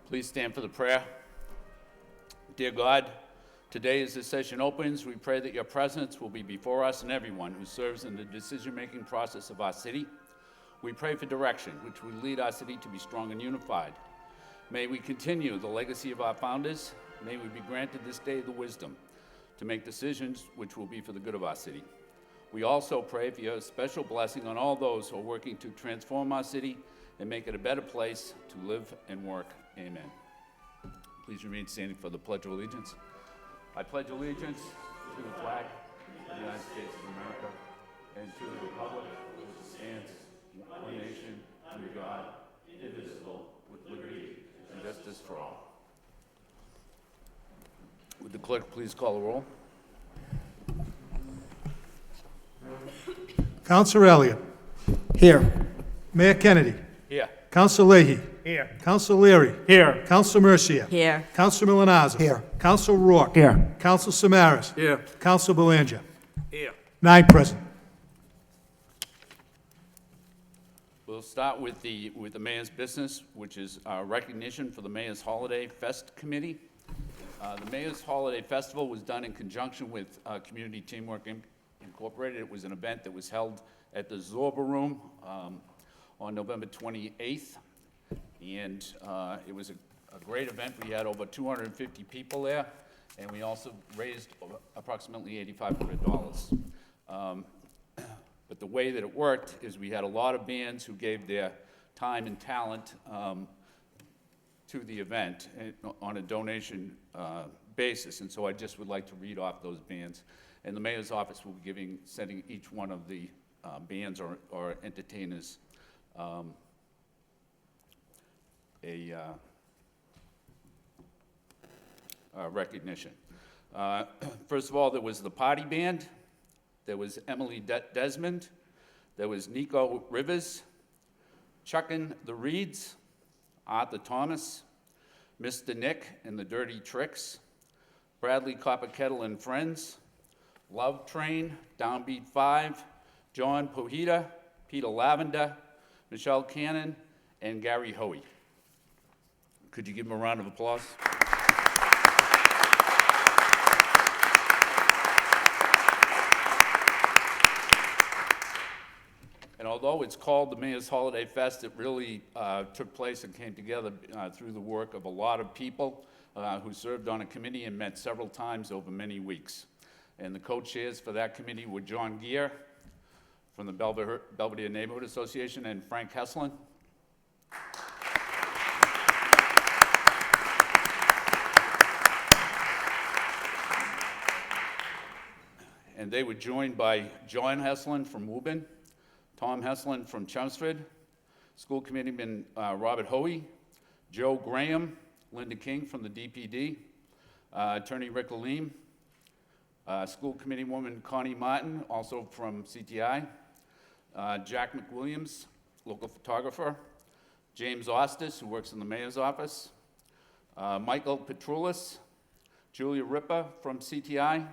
Please stand for the prayer. Dear God, today as this session opens, we pray that your presence will be before us and everyone who serves in the decision-making process of our city. We pray for direction, which will lead our city to be strong and unified. May we continue the legacy of our founders. May we be granted this day the wisdom to make decisions which will be for the good of our city. We also pray for your special blessing on all those who are working to transform our city and make it a better place to live and work. Amen. Please remain standing for the Pledge of Allegiance. I pledge allegiance to the flag of the United States of America and to the republic which stands one nation under God, indivisible, with liberty and justice for all. Would the clerk please call the roll? Councilor Elliott. Here. Mayor Kennedy. Here. Councilor Leahy. Here. Councilor Leary. Here. Councilor Mercia. Here. Councilor Milanazzo. Here. Councilor Rourke. Here. Councilor Samaras. Here. Councilor Belanger. Here. 9 present. We'll start with the mayor's business, which is recognition for the Mayor's Holiday Fest Committee. The Mayor's Holiday Festival was done in conjunction with Community Teamwork Incorporated. It was an event that was held at the Zorba Room on November 28th, and it was a great event. We had over 250 people there, and we also raised approximately $8,500. But the way that it worked is we had a lot of bands who gave their time and talent to the event on a donation basis, and so I just would like to read off those bands. And the mayor's office will be sending each one of the bands or entertainers a recognition. First of all, there was the Party Band. There was Emily Desmond. There was Nico Rivers, Chuckin' the Reeds, Arthur Thomas, Mr. Nick and the Dirty Tricks, Bradley Copperkettle and Friends, Love Train, Downbeat 5, John Pohita, Peter Lavender, Michelle Cannon, and Gary Hoey. Could you give them a round of applause? And although it's called the Mayor's Holiday Fest, it really took place and came together through the work of a lot of people who served on a committee and met several times over many weeks. And the co-chairs for that committee were John Gear from the Belvedere Neighborhood Association and Frank Heslin. And they were joined by John Heslin from Woburn, Tom Heslin from Chelmsford, School Committeeman Robert Hoey, Joe Graham, Linda King from the DPD, Attorney Rick Aleem, School Committee woman Connie Martin, also from CTI, Jack McWilliams, local photographer, James Ostis, who works in the mayor's office, Michael Petroulis, Julia Ripper from CTI,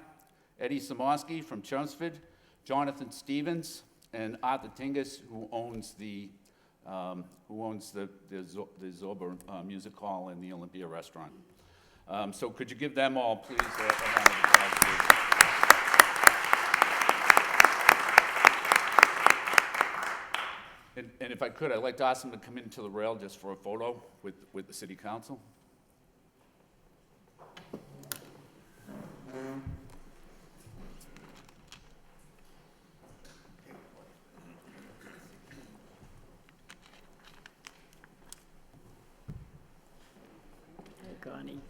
Eddie Samoski from Chelmsford, Jonathan Stevens, and Arthur Tingus, who owns the Zorba Music Hall and the Olympia Restaurant. So could you give them all, please, a round of applause, please? And if I could, I'd like to ask them to come into the rail just for a photo with the city council. Connie.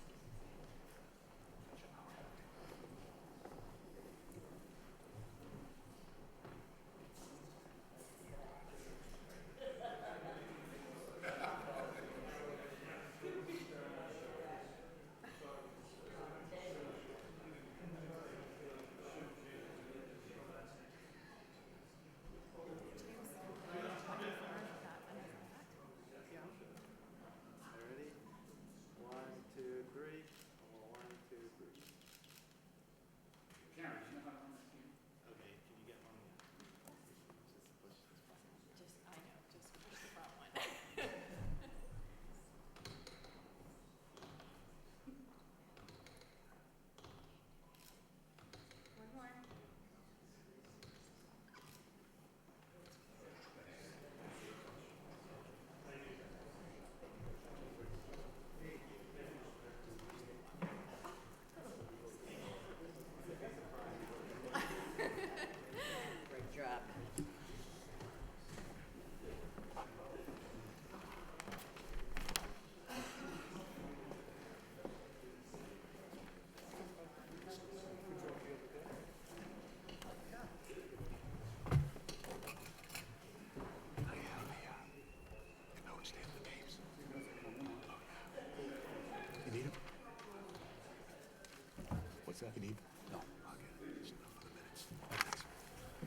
Ready? 1, 2, 3.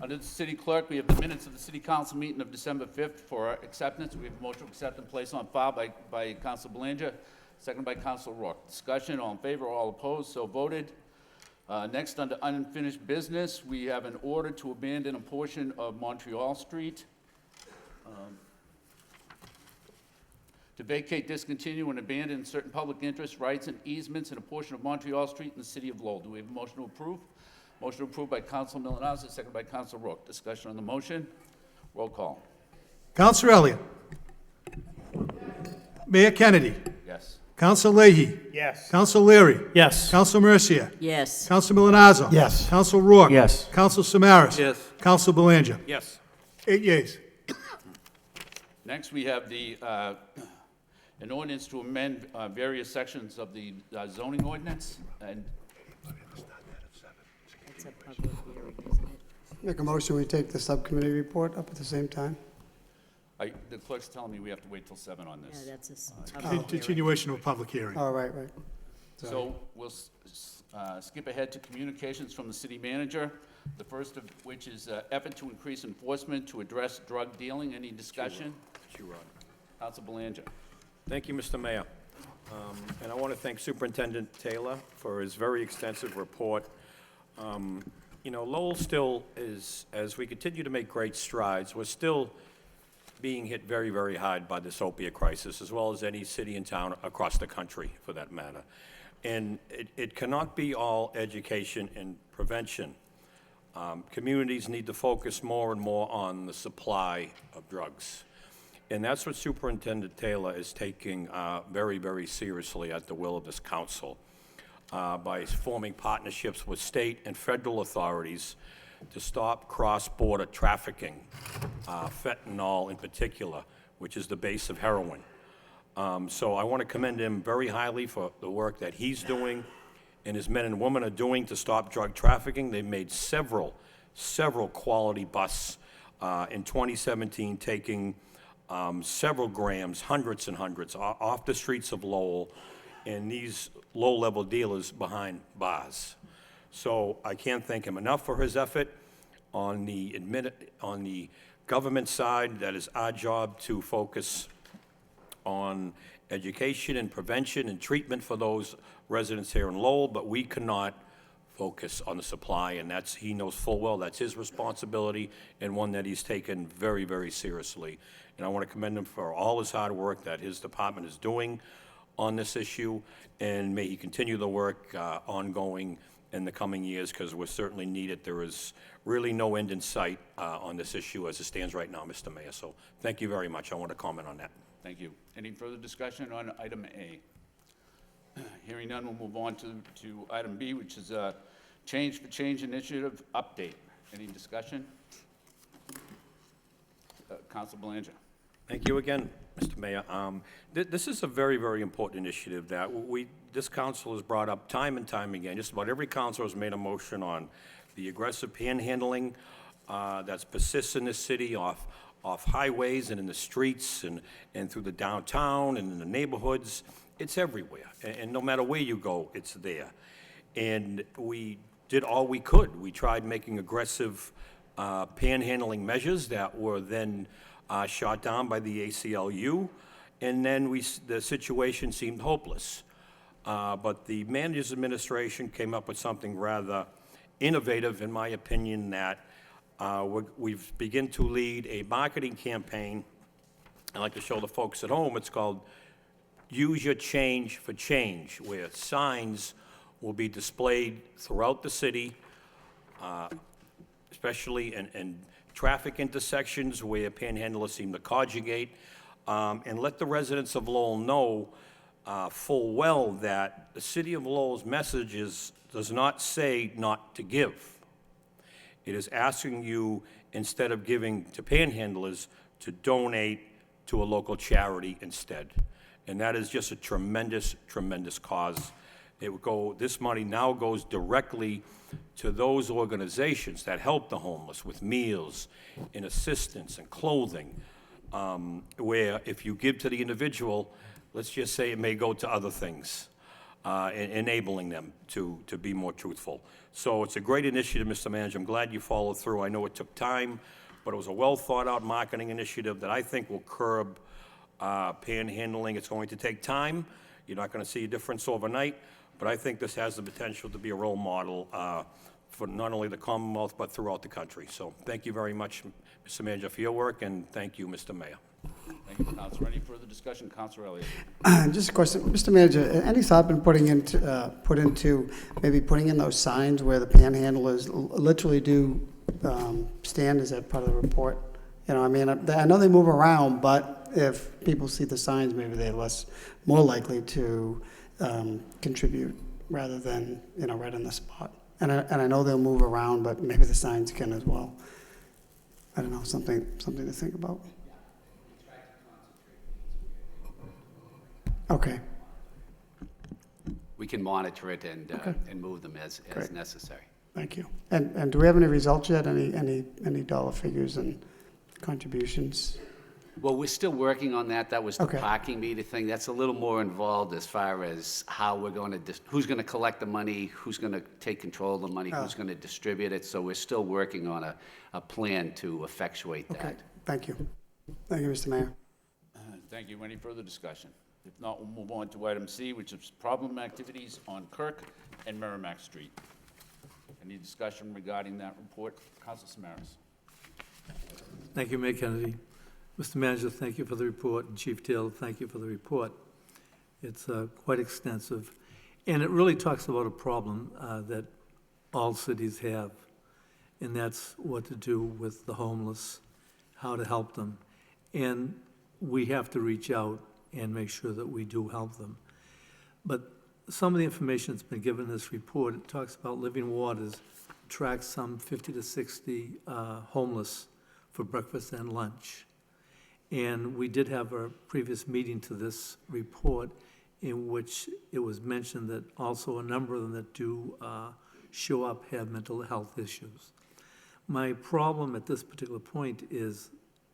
Under the city clerk, we have the minutes of the city council meeting of December 5th for acceptance. We have a motion to accept and place on file by Council Belanger, seconded by Council Rourke. Discussion, all in favor, all opposed, so voted. Next, under unfinished business, we have an order to abandon a portion of Montreal Street. To vacate, discontinue, and abandon certain public interest rights and easements in a portion of Montreal Street in the city of Lowell. Do we have a motion to approve? Motion approved by Council Milonazo, second by Council Rourke. Discussion on the motion. Roll call. Counselor Elliott. Mayor Kennedy. Yes. Counselor Leahy. Yes. Counselor Leary. Yes. Counselor Mercia. Yes. Counselor Milonazo. Yes. Counselor Rourke. Yes. Counselor Samaras. Yes. Counselor Belanger. Yes. 8 yeas. Next, we have an ordinance to amend various sections of the zoning ordinance. And It's a public hearing, isn't it? Make a motion, we take the subcommittee report up at the same time. the clerk's telling me we have to wait till 7 on Yeah, this. that's a public hearing. Continuation of a public hearing. Oh, right. So we'll skip ahead to communications from the city manager, the first of which is effort to increase enforcement to address drug dealing. Any discussion? Council Belanger. Thank you, Mr. Mayor. And I want to thank Superintendent Taylor for his very extensive report. You know, Lowell still is, as we continue to make great strides, we're still being hit very, very hard by this opiate crisis, as well as any city and town across the country, for that matter. And it cannot be all education and prevention. Communities need to focus more and more on the supply of drugs. And that's what Superintendent Taylor is taking very, very seriously at the will of this council by forming partnerships with state and federal authorities to stop cross-border trafficking, fentanyl in particular, which is the base of heroin. So I want to commend him very highly for the work that he's doing and his men and women are doing to stop drug trafficking. They've made several quality busts in 2017, taking several grams, hundreds and hundreds, off the streets of Lowell, and these low-level dealers behind bars. So I can't thank him enough for his effort. On the government side, that is our job to focus on education and prevention and treatment for those residents here in Lowell, but we cannot focus on the supply, and that's, he knows full well, that's his responsibility and one that he's taken very, very seriously. And I want to commend him for all his hard work that his department is doing on this issue, and may he continue the work ongoing in the coming years, because we're certainly needed. There is really no end in sight on this issue as it stands right now, Mr. Mayor. So thank you very much. I want to comment on that. Thank you. Any further discussion on item A? Hearing none, we'll move on to item B, which is a Change for Change initiative update. Any discussion? Council Belanger. Thank you again, Mr. Mayor. This is a very, very important initiative that this council has brought up time and time again. Just about every council has made a motion on the aggressive panhandling that's persists in this city off highways and in the streets and through the downtown and in the neighborhoods. It's everywhere, and no matter where you go, it's there. And we did all we could. We tried making aggressive panhandling measures that were then shot down by the ACLU, and then the situation seemed hopeless. But the manager's administration came up with something rather innovative, in my opinion, that we've begun to lead a marketing campaign. I'd like to show the folks at home. It's called Use Your Change for Change, where signs will be displayed throughout the city, especially in traffic intersections where panhandlers seem to congregate, and let the residents of Lowell know full well that the city of Lowell's message does not say not to give. It is asking you, instead of giving to panhandlers, to donate to a local charity instead. And that is just a tremendous, tremendous cause. This money now goes directly to those organizations that help the homeless with meals and assistance and clothing, where if you give to the individual, let's just say it may go to other things. enabling them to be more truthful. So it's a great initiative, Mr. Manager. I'm glad you followed through. I know it took time, but it was a well-thought-out marketing initiative that I think will curb panhandling. It's going to take time. You're not going to see a difference overnight, but I think this has the potential to be a role model for not only the Commonwealth, but throughout the country. So thank you very much, Mr. Manager, for your work, and thank you, Mr. Mayor. Thank you, Counselor. Any further discussion? Counselor Elliott. Just a question, Mr. Manager, any thought been put into maybe putting in those signs where the panhandlers literally do stand? Is that part of the report? You know, I mean, I know they move around, but if people see the signs, maybe they're more likely to contribute rather than, you know, right on the spot. And I know they'll move around, but maybe the signs can as well. I don't know, something to think about. Okay, We can monitor it and, Okay. and move them as Great. necessary. thank you. And do we have any results yet? Any dollar figures and contributions? Well, we're still working on that. That was the Okay. parking meter thing. That's a little more involved as far as how we're going to, who's going to collect the money, who's going to take control of the money, who's going to distribute it. So we're still working on a plan to effectuate Okay, that. thank you. Thank you, Mr. Mayor. Thank you. Any further discussion? If not, we'll move on to item C, which is problem activities on Kirk and Merrimack Street. Any discussion regarding that report? Council Samaras. Thank you, Mayor Kennedy. Mr. Manager, thank you for the report, and Chief Taylor, thank you for the report. It's quite extensive, and it really talks about a problem that all cities have, and that's what to do with the homeless, how to help them. And we have to reach out and make sure that we do help them. But some of the information that's been given in this report, it talks about Living Waters tracks some 50 to 60 homeless for breakfast and lunch. And we did have a previous meeting to this report in which it was mentioned that also a number of them that do show up have mental health issues. My problem at this particular point is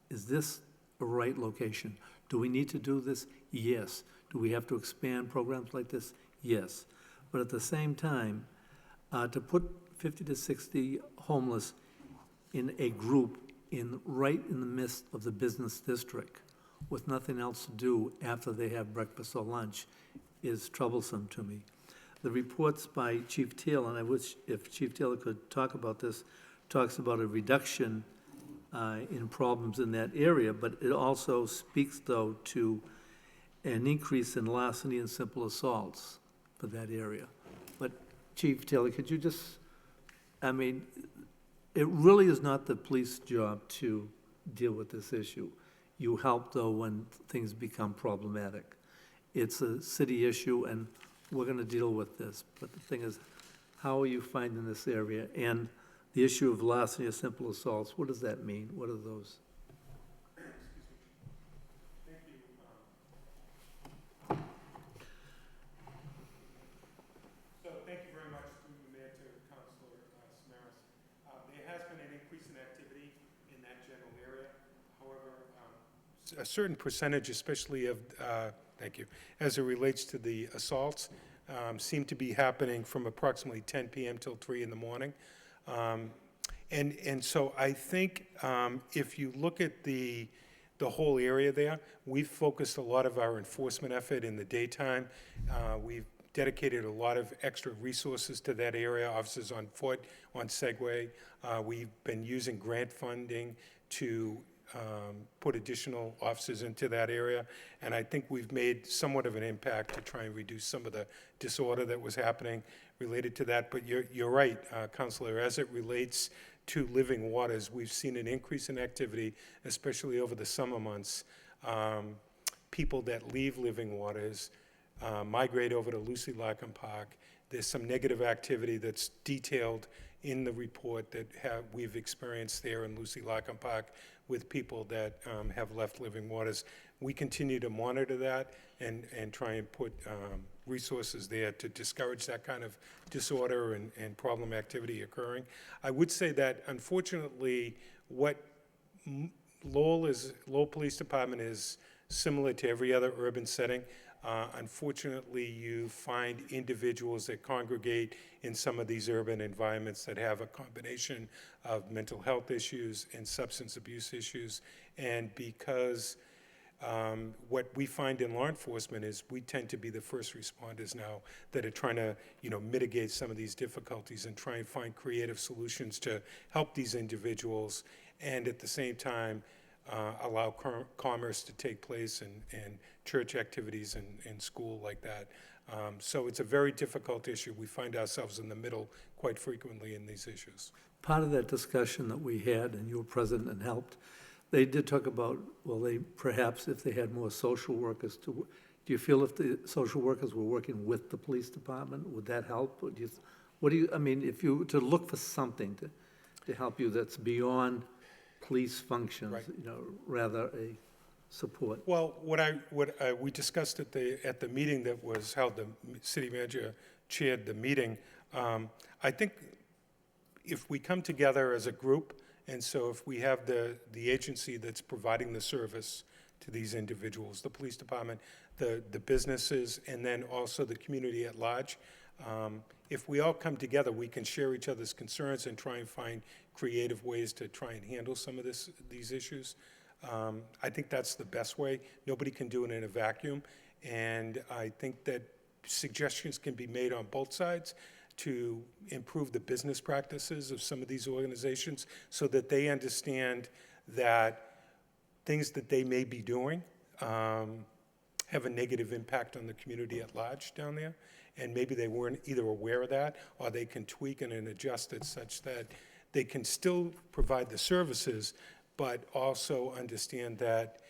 this a right location? Do we need to do this? Yes. Do we have to expand programs like this? Yes. But at the same time, to put 50 to 60 homeless in a group right in the midst of the business district with nothing else to do after they have breakfast or lunch is troublesome to me. The reports by Chief Taylor, and I wish if Chief Taylor could talk about this, talks about a reduction in problems in that area, but it also speaks, though, to an increase in larceny and simple assaults for that area. But Chief Taylor, could you just, I mean, it really is not the police job to deal with this issue. You help, though, when things become problematic. It's a city issue, and we're going to deal with this. But the thing is, how are you finding this area? And the issue of larceny or simple assaults, what does that mean? What are those? So thank you very much, through the Mayor, to Councilor Samaras. There has been an increase in activity in that general area. However, a certain percentage, especially of, thank you, as it relates to the assaults, seem to be happening from approximately 10 p.m. till 3 in the morning. And so I think if you look at the whole area there, we've focused a lot of our enforcement effort in the daytime. We've dedicated a lot of extra resources to that area, officers on foot, on Segway. We've been using grant funding to put additional officers into that area, and I think we've made somewhat of an impact to try and reduce some of the disorder that was happening related to that. But you're right, Councilor, as it relates to Living Waters, we've seen an increase in activity, especially over the summer months. People that leave Living Waters migrate over to Lucy Larkin Park. There's some negative activity that's detailed in the report that we've experienced there in Lucy Larkin Park with people that have left Living Waters. We continue to monitor that and try and put resources there to discourage that kind of disorder and problem activity occurring. I would say that, unfortunately, what Lowell Police Department is similar to every other urban setting. Unfortunately, you find individuals that congregate in some of these urban environments that have a combination of mental health issues and substance abuse issues. And because what we find in law enforcement is we tend to be the first responders now that are trying to, mitigate some of these difficulties and try and find creative solutions to help these individuals, and at the same time allow commerce to take place and church activities and school like that. So it's a very difficult issue. We find ourselves in the middle quite frequently in these issues. Part of that discussion that we had, and you were present and helped, they did talk about, well, they, perhaps if they had more social workers do you feel if the social workers were working with the police department, would that help? Or I mean, if you, to look for something to help you that's beyond police functions, Right. Rather a support. Well, we discussed at the meeting that was held, the city manager chaired the meeting. I think if we come together as a group, and so if we have the agency that's providing the service to these individuals, the police department, the businesses, and then also the community at large, if we all come together, we can share each other's concerns and try and find creative ways to try and handle some of these issues. I think that's the best way. Nobody can do it in a vacuum, and I think that suggestions can be made on both sides to improve the business practices of some of these organizations so that they understand that things that they may be doing have a negative impact on the community at large down there, and maybe they weren't either aware of that, or they can tweak and adjust it such that they can still provide the services, but also understand that,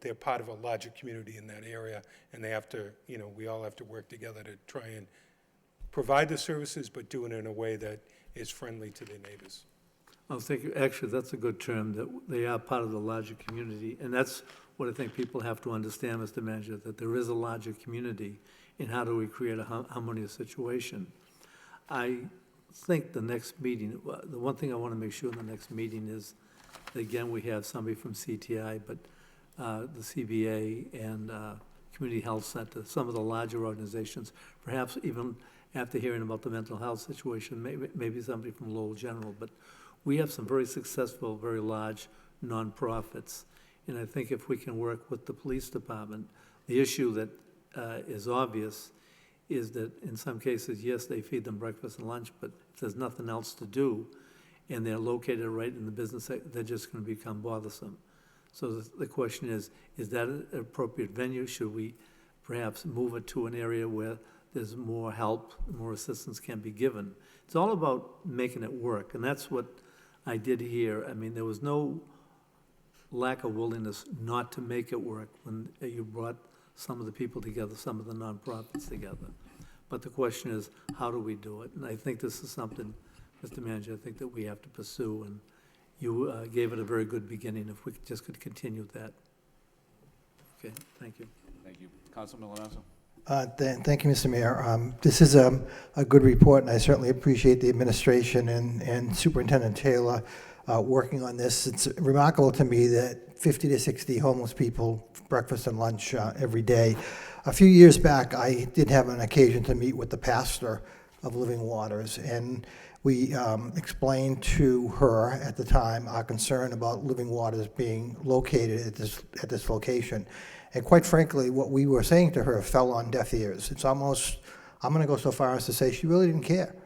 they're part of a larger community in that area, and they have to, we all have to work together to try and provide the services, but do it in a way that is friendly to their neighbors. I think, actually, that's a good term, that they are part of the larger community, and that's what I think people have to understand, Mr. Manager, that there is a larger community, and how do we create a harmonious situation? I think the next meeting, the one thing I want to make sure in the next meeting is, again, we have somebody from CTI, but the CBA and Community Health Center, some of the larger organizations, perhaps even after hearing about the mental health situation, maybe somebody from Lowell General, but we have some very successful, very large nonprofits, and I think if we can work with the police department, the issue that is obvious is that in some cases, yes, they feed them breakfast and lunch, but if there's nothing else to do, and they're located right in the business, they're just going to become bothersome. So the question is that an appropriate venue? Should we perhaps move it to an area where there's more help, more assistance can be given? It's all about making it work, and that's what I did here. I mean, there was no lack of willingness not to make it work when you brought some of the people together, some of the nonprofits together. But the question is, how do we do it? And I think this is something, Mr. Manager, I think that we have to pursue, and you gave it a very good beginning, if we just could continue that. Okay, thank you. Thank you. Councilman Milonazo? Thank you, Mr. Mayor. This is a good report, and I certainly appreciate the administration and Superintendent Taylor working on this. It's remarkable to me that 50 to 60 homeless people, breakfast and lunch every day. A few years back, I did have an occasion to meet with the pastor of Living Waters, and we explained to her at the time our concern about Living Waters being located at this location. And quite frankly, what we were saying to her fell on deaf ears. It's almost, I'm going to go so far as to say she really didn't care.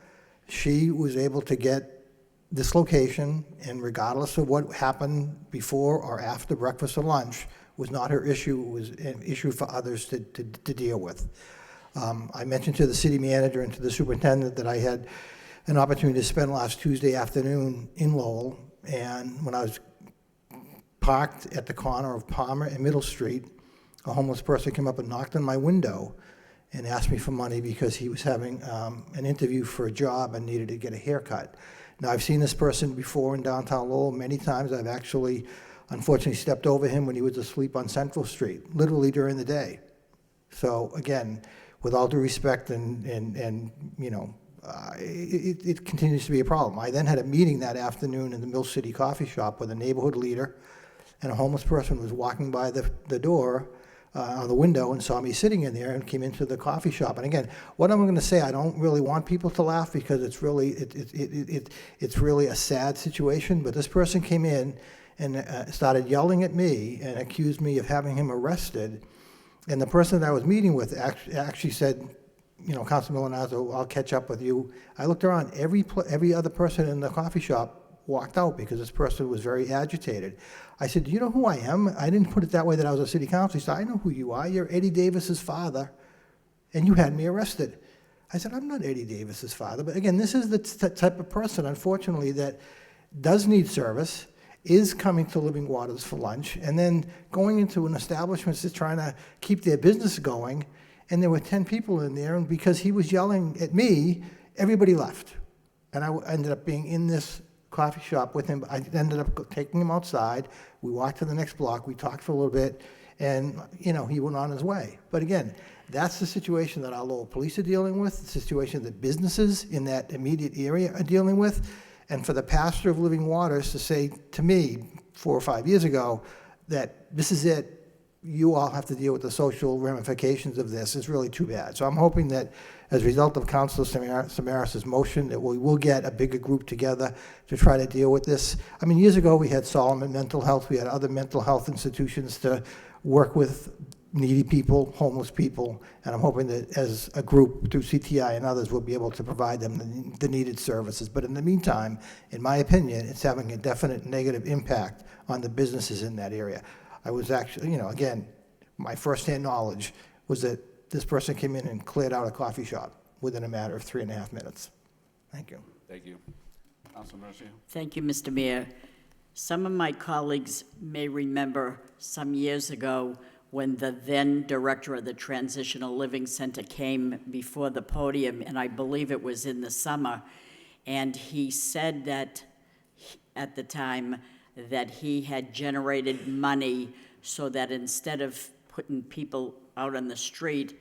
She was able to get this location, and regardless of what happened before or after breakfast or lunch, was not her issue. It was an issue for others to deal with. I mentioned to the city manager and to the superintendent that I had an opportunity to spend last Tuesday afternoon in Lowell, and when I was parked at the corner of Palmer and Middle Street, a homeless person came up and knocked on my window and asked me for money because he was having an interview for a job and needed to get a haircut. Now, I've seen this person before in downtown Lowell many times. I've actually, unfortunately, stepped over him when he was asleep on Central Street, literally during the day. So, again, with all due respect and you know, it continues to be a problem. I then had a meeting that afternoon in the Mill City Coffee Shop with a neighborhood leader, and a homeless person was walking by the door on the window and saw me sitting in there and came into the coffee shop. And again, what I'm going to say, I don't really want people to laugh because it's really it's really a sad situation. But this person came in and started yelling at me and accused me of having him arrested. And the person that I was meeting with actually said, you know, Councilman Milanazzo, I'll catch up with you. I looked around, every other person in the coffee shop walked out because this person was very agitated. I said, do you know who I am? I didn't put it that way that I was a city councilor. He said, I know who you are. You're Eddie Davis's father, and you had me arrested. I said, I'm not Eddie Davis's father. But again, this is the type of person, unfortunately, that does need service, is coming to Living Waters for lunch, and then going into an establishment that's trying to keep their business going, and there were 10 people in there, and because he was yelling at me, everybody left. And I ended up being in this coffee shop with him. I ended up taking him outside. We walked to the next block. We talked for a little bit, and you know, he went on his way. But again, that's the situation that our Lowell police are dealing with, the situation that businesses in that immediate area are dealing with. And for the pastor of Living Waters to say to me 4 or 5 years ago that this is it, you all have to deal with the social ramifications of this, is really too bad. So I'm hoping that as a result of Councilor Samaras' motion, that we will get a bigger group together to try to deal with this. I mean, years ago, we had Solomon Mental Health. We had other mental health institutions to work with needy people, homeless people, and I'm hoping that as a group, through CTI and others, we'll be able to provide them the needed services. But in the meantime, in my opinion, it's having a definite negative impact on the businesses in that area. I was actually, you know, again, my firsthand knowledge was that this person came in and cleared out a coffee shop within a matter of 3.5 minutes. Thank you. Thank you. Councilman Mercia. Thank you, Mr. Mayor. Some of my colleagues may remember some years ago when the then director of the Transitional Living Center came before the podium, and I believe it was in the summer, and he said that at the time that he had generated money so that instead of putting people out on the street,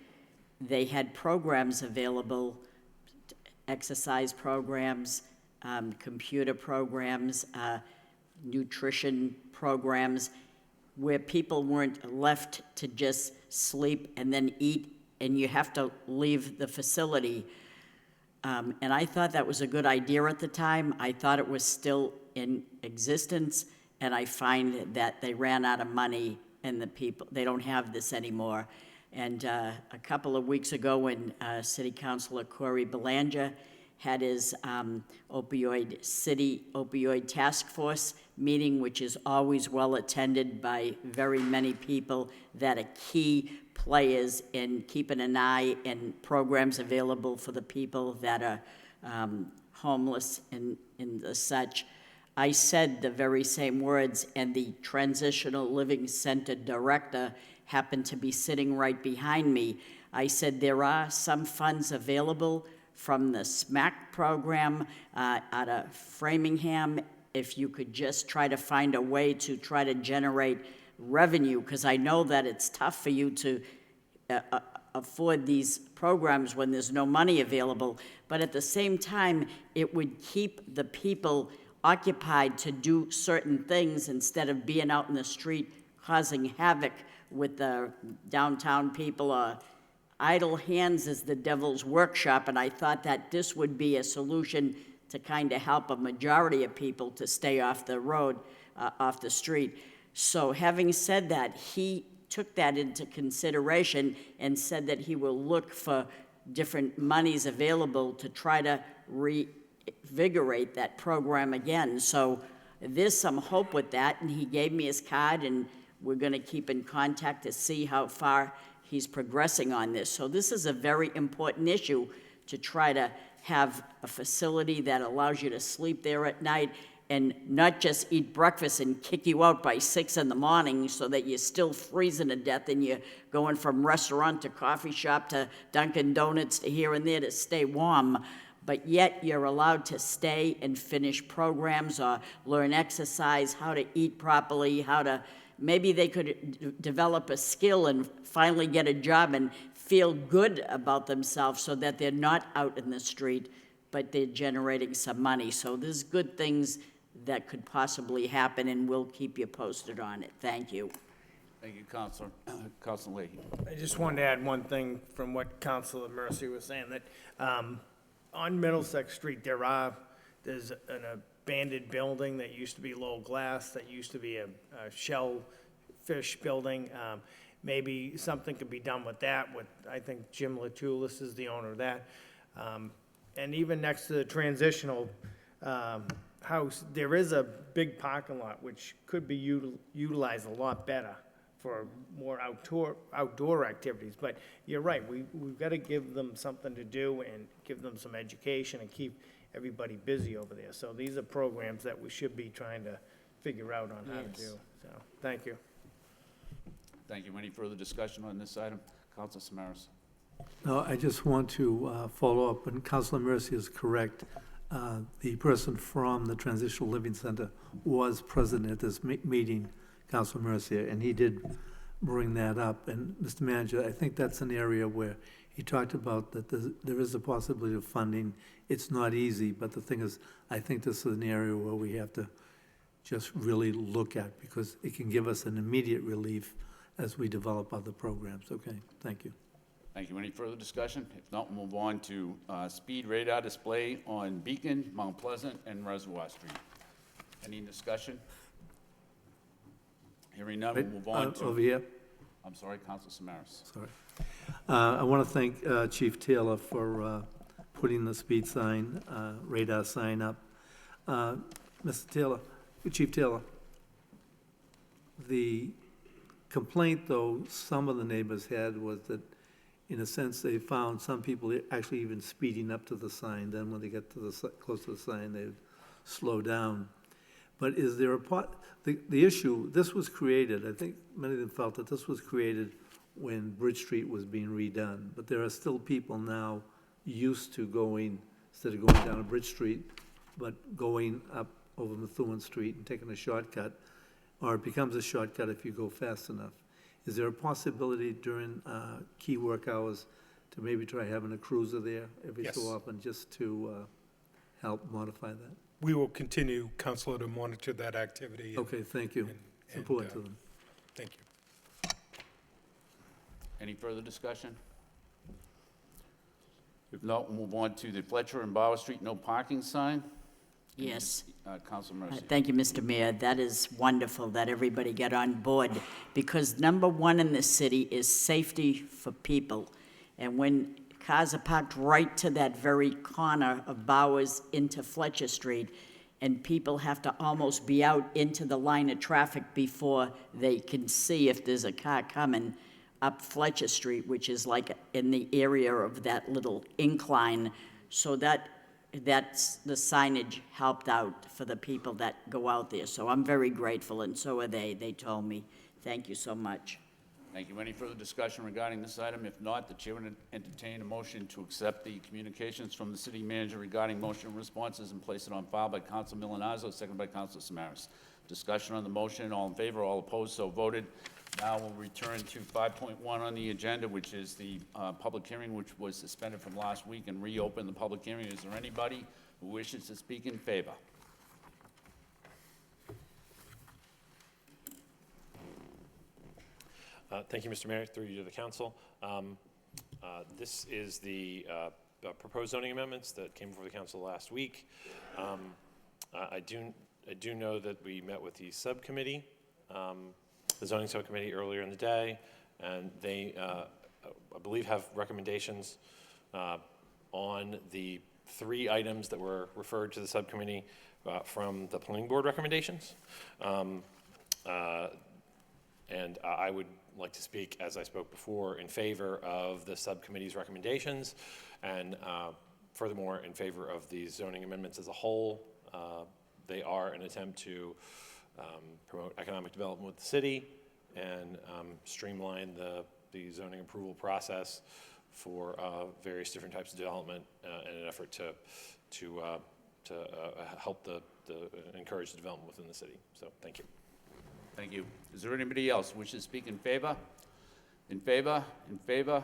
they had programs available, exercise programs, computer programs, nutrition programs, where people weren't left to just sleep and then eat, and you have to leave the facility. And I thought that was a good idea at the time. I thought it was still in existence, and I find that they ran out of money and the people, they don't have this anymore. And a couple of weeks ago when City Councilor Corey Belanger had his City Opioid Task Force meeting, which is always well attended by very many people that are key players in keeping an eye and programs available for the people that are homeless and the such. I said the very same words, and the Transitional Living Center director happened to be sitting right behind me. I said there are some funds available from the SMAC program out of Framingham, if you could just try to find a way to try to generate revenue, because I know that it's tough for you to afford these programs when there's no money available, but at the same time, it would keep the people occupied to do certain things instead of being out in the street causing havoc with the downtown people. Idle hands is the devil's workshop, and I thought that this would be a solution to kind of help a majority of people to stay off the road, off the street. So having said that, he took that into consideration and said that he will look for different monies available to try to reinvigorate that program again. So there's some hope with that, and he gave me his card, and we're going to keep in contact to see how far he's progressing on this. So this is a very important issue, to try to have a facility that allows you to sleep there at night and not just eat breakfast and kick you out by 6 in the morning so that you're still freezing to death and you're going from restaurant to coffee shop to Dunkin' Donuts to here and there to stay warm. But yet you're allowed to stay and finish programs or learn exercise, how to eat properly, how to, maybe they could develop a skill and finally get a job and feel good about themselves so that they're not out in the street, but they're generating some money. So there's good things that could possibly happen, and we'll keep you posted on it. Thank you. Thank you, Counselor. Counselor Leahy. I just wanted to add one thing from what Councilor Mercy was saying, that on Middlesex Street, there's an abandoned building that used to be Lowell Glass, that used to be a shellfish building. Maybe something could be done with that, I think Jim Latulis is the owner of that. And even next to the transitional house, there is a big parking lot which could be utilized a lot better for more outdoor activities. But you're right, we've got to give them something to do and give them some education and keep everybody busy over there. So these are programs that we should be trying to figure out on how to do. So, thank you. Thank you. Any further discussion on this item? Counselor Samaras. No, I just want to follow up, and Councilor Mercy is correct. The person from the Transitional Living Center was present at this meeting, Councilor Mercy, and he did bring that up. And Mr. Manager, I think that's an area where he talked about that there is a possibility of funding. It's not easy, but the thing is, I think this is an area where we have to just really look at, because it can give us an immediate relief as we develop other programs. Okay, thank you. Thank you. Any further discussion? If not, we'll move on to speed radar display on Beacon, Mount Pleasant, and Reservoir Street. Any discussion? Hearing none, we'll move on to... Over here. I'm sorry, Councilor Samaras. Sorry. I want to thank Chief Taylor for putting the speed sign, radar sign up. Mr. Taylor, Chief Taylor, the complaint, though, some of the neighbors had was that, in a sense, they found some people actually even speeding up to the sign. Then when they get to close to the sign, they would slow down. But is there the issue, this was created, I think many of them felt that this was created when Bridge Street was being redone. But there are still people now used to going, instead of going down a Bridge Street, but going up over Methuen Street and taking a shortcut, or it becomes a shortcut if you go fast enough. Is there a possibility during key work hours to maybe try having a cruiser there every Yes. so often, just to help modify that? We will continue, Counselor, to monitor that activity. and- Okay, thank you. and- It's important to and, them. Thank you. Any further discussion? If not, we'll move on to the Fletcher and Bauer Street no parking sign. Yes. Councilor Mercy. Thank you, Mr. Mayor. That is wonderful that everybody get on board, because number one in this city is safety for people. And when cars are parked right to that very corner of Bowers into Fletcher Street, and people have to almost be out into the line of traffic before they can see if there's a car coming up Fletcher Street, which is like in the area of that little incline, so that's the signage helped out for the people that go out there. So I'm very grateful, and so are they. They told me. Thank you so much. Thank you. Any further discussion regarding this item? If not, the chair would entertain a motion to accept the communications from the city manager regarding motion responses and place it on file by Council Milonazo, seconded by Council Samaras. Discussion on the motion. All in favor, all opposed, so voted. Now we'll return to 5.1 on the agenda, which is the public hearing, which was suspended from last week, and reopen the public hearing. Is there anybody who wishes to speak in favor? Thank you, Mr. Mayor, through you to the council. This is the proposed zoning amendments that came before the council last week. I do know that we met with the subcommittee, the zoning subcommittee earlier in the day, and they, I believe, have recommendations on the 3 items that were referred to the subcommittee from the planning board recommendations. And I would like to speak, as I spoke before, in favor of the subcommittee's recommendations, and furthermore, in favor of the zoning amendments as a whole. They are an attempt to promote economic development with the city and streamline the zoning approval process for various different types of development in an effort to help encourage the development within the city. So, thank you. Thank you. Is there anybody else who wishes to speak in favor? In favor? In favor?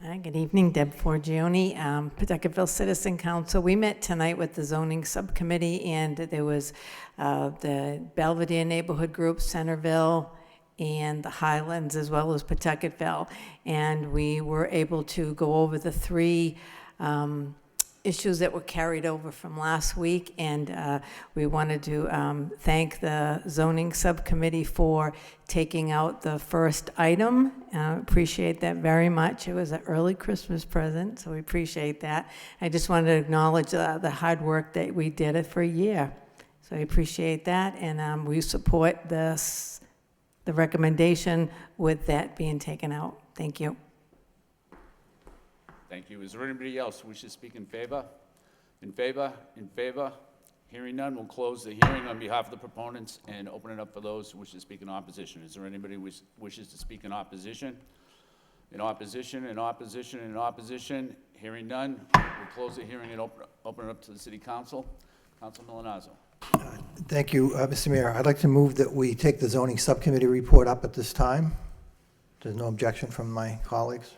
Hi, good evening, Deb Forgione, Pawtucketville Citizen Council. We met tonight with the zoning subcommittee, and there was the Belvedere Neighborhood Group, Centerville, and the Highlands, as well as Pawtucketville. And we were able to go over the three issues that were carried over from last week, and we wanted to thank the zoning subcommittee for taking out the first item. Appreciate that very much. It was an early Christmas present, so we appreciate that. I just wanted to acknowledge the hard work that we did it for a year. So I appreciate that, and we support the recommendation with that being taken out. Thank you. Thank you. Is there anybody else who wishes to speak in favor? In favor? In favor? Hearing none, we'll close the hearing on behalf of the proponents and open it up for those who wish to speak in opposition. Is there anybody who wishes to speak in opposition? In opposition, in opposition, in opposition? Hearing none, we'll close the hearing and open it up to the City Council. Council Milonazo. Thank you, Mr. Mayor. I'd like to move that we take the zoning subcommittee report up at this time. There's no objection from my colleagues.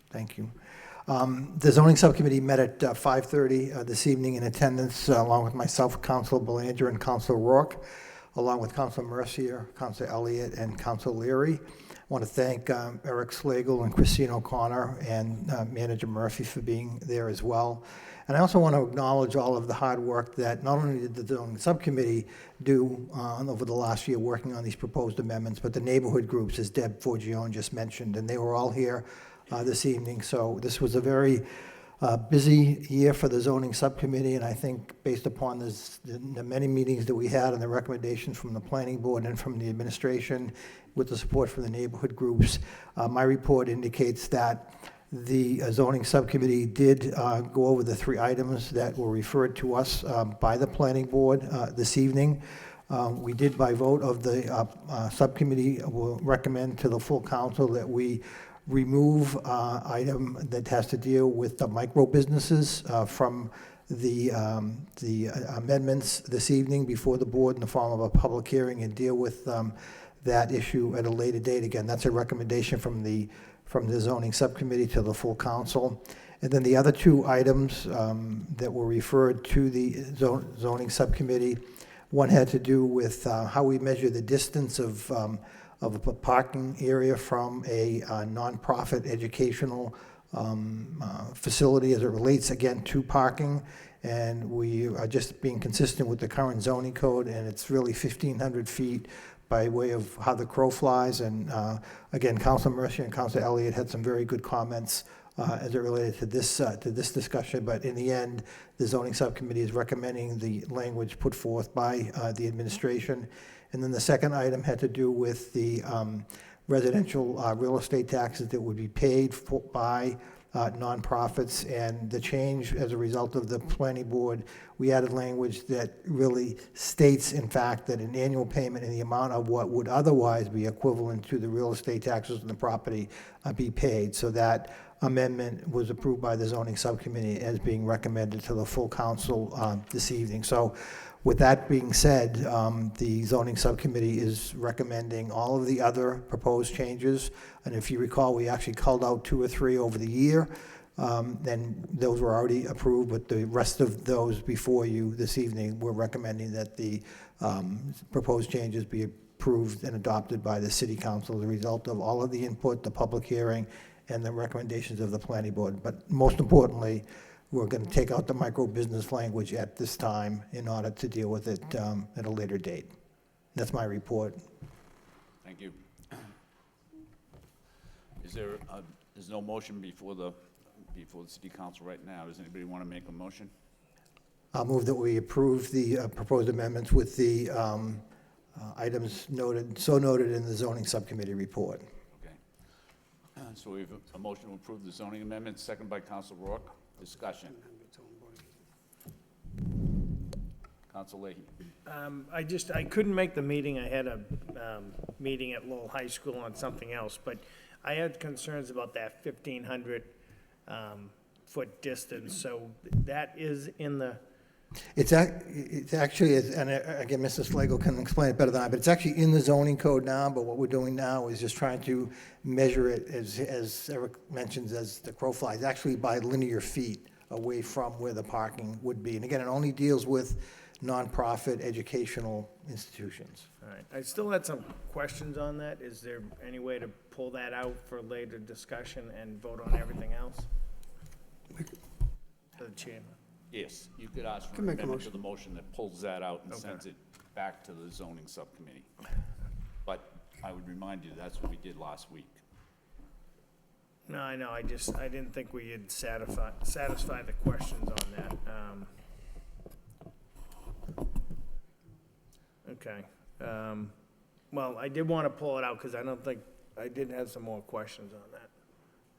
Thank you. The zoning subcommittee met at 5:30 this evening in attendance, along with myself, Councilor Belanger, and Councilor Rourke, along with Councilor Mercier, Councilor Elliott, and Councilor Leary. I want to thank Eric Slagle and Christine O'Connor and Manager Murphy for being there as well. And I also want to acknowledge all of the hard work that not only did the zoning subcommittee do over the last year working on these proposed amendments, but the neighborhood groups, as Deb Forgione just mentioned, and they were all here this evening. So this was a very busy year for the zoning subcommittee, and I think based upon the many meetings that we had and the recommendations from the planning board and from the administration with the support from the neighborhood groups, my report indicates that the zoning subcommittee did go over the three items that were referred to us by the planning board this evening. We did, by vote of the subcommittee, will recommend to the full council that we remove item that has to deal with the micro businesses from the amendments this evening before the board in the form of a public hearing, and deal with that issue at a later date. Again, that's a recommendation from the zoning subcommittee to the full council. And then the other two items that were referred to the zoning subcommittee, one had to do with how we measure the distance of a parking area from a nonprofit educational facility as it relates, again, to parking. And we are just being consistent with the current zoning code, and it's really 1,500 feet by way of how the crow flies. And again, Councilor Mercier and Councilor Elliott had some very good comments as it related to this discussion. But in the end, the zoning subcommittee is recommending the language put forth by the administration. And then the second item had to do with the residential real estate taxes that would be paid by nonprofits, and the change as a result of the planning board. We added language that really states, in fact, that an annual payment in the amount of what would otherwise be equivalent to the real estate taxes on the property be paid. So that amendment was approved by the zoning subcommittee as being recommended to the full council this evening. So with that being said, the zoning subcommittee is recommending all of the other proposed changes. And if you recall, we actually called out 2 or 3 over the year. Then those were already approved, but the rest of those before you this evening, we're recommending that the proposed changes be approved and adopted by the city council as a result of all of the input, the public hearing, and the recommendations of the planning board. But most importantly, we're going to take out the micro-business language at this time in order to deal with it at a later date. That's my report. Thank you. There's no motion before the city council right now. Does anybody want to make a motion? I'll move that we approve the proposed amendments with the items noted in the zoning subcommittee report. Okay. So we have a motion to approve the zoning amendments, second by Council Rourke. Discussion. Council Leahy. I couldn't make the meeting. I had a meeting at Lowell High School on something else, but I had concerns about that 1,500 foot distance. So that is in the It's actually, and again, Mr. Slagle can explain it better than I, but it's actually in the zoning code now, but what we're doing now is just trying to measure it, as Eric mentions, as the crow flies, actually by linear feet away from where the parking would be. And again, it only deals with nonprofit educational institutions. All right, I still had some questions on that. Is there any way to pull that out for later discussion and vote on everything else? To the chairman. Yes, you could ask for Can an make a amendment to motion. the motion that pulls that out and Okay. sends it back to the zoning subcommittee. But I would remind you, that's what we did last week. No, I know, I didn't think we had satisfied the questions on that. Okay. Well, I did want to pull it out because I did have some more questions on that.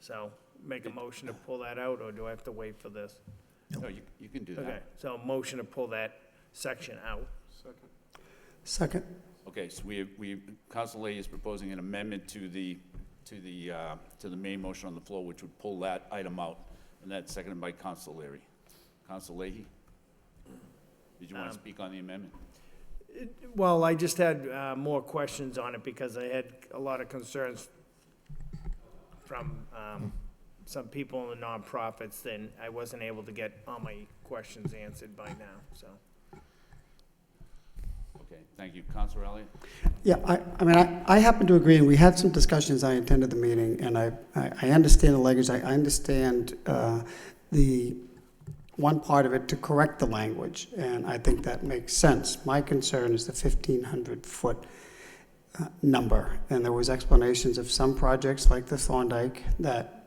So make a motion to pull that out, or do I have to wait for this? No, you can do Okay, that. so motion to pull that section out. Second. Okay, so Council Leahy is proposing an amendment to the main motion on the floor, which would pull that item out, and that's seconded by Council Leahy. Council Leahy? Did you want to speak on the amendment? Well, I just had more questions on it because I had a lot of concerns from some people in the nonprofits, then I wasn't able to get all my questions answered by now, so. Okay, thank you. Councilor Elliott? Yeah, I mean, I happen to agree, and we had some discussions, I attended the meeting, and I understand the language, I understand the one part of it to correct the language, and I think that makes sense. My concern is the 1,500-foot number, and there was explanations of some projects like the Thorndike that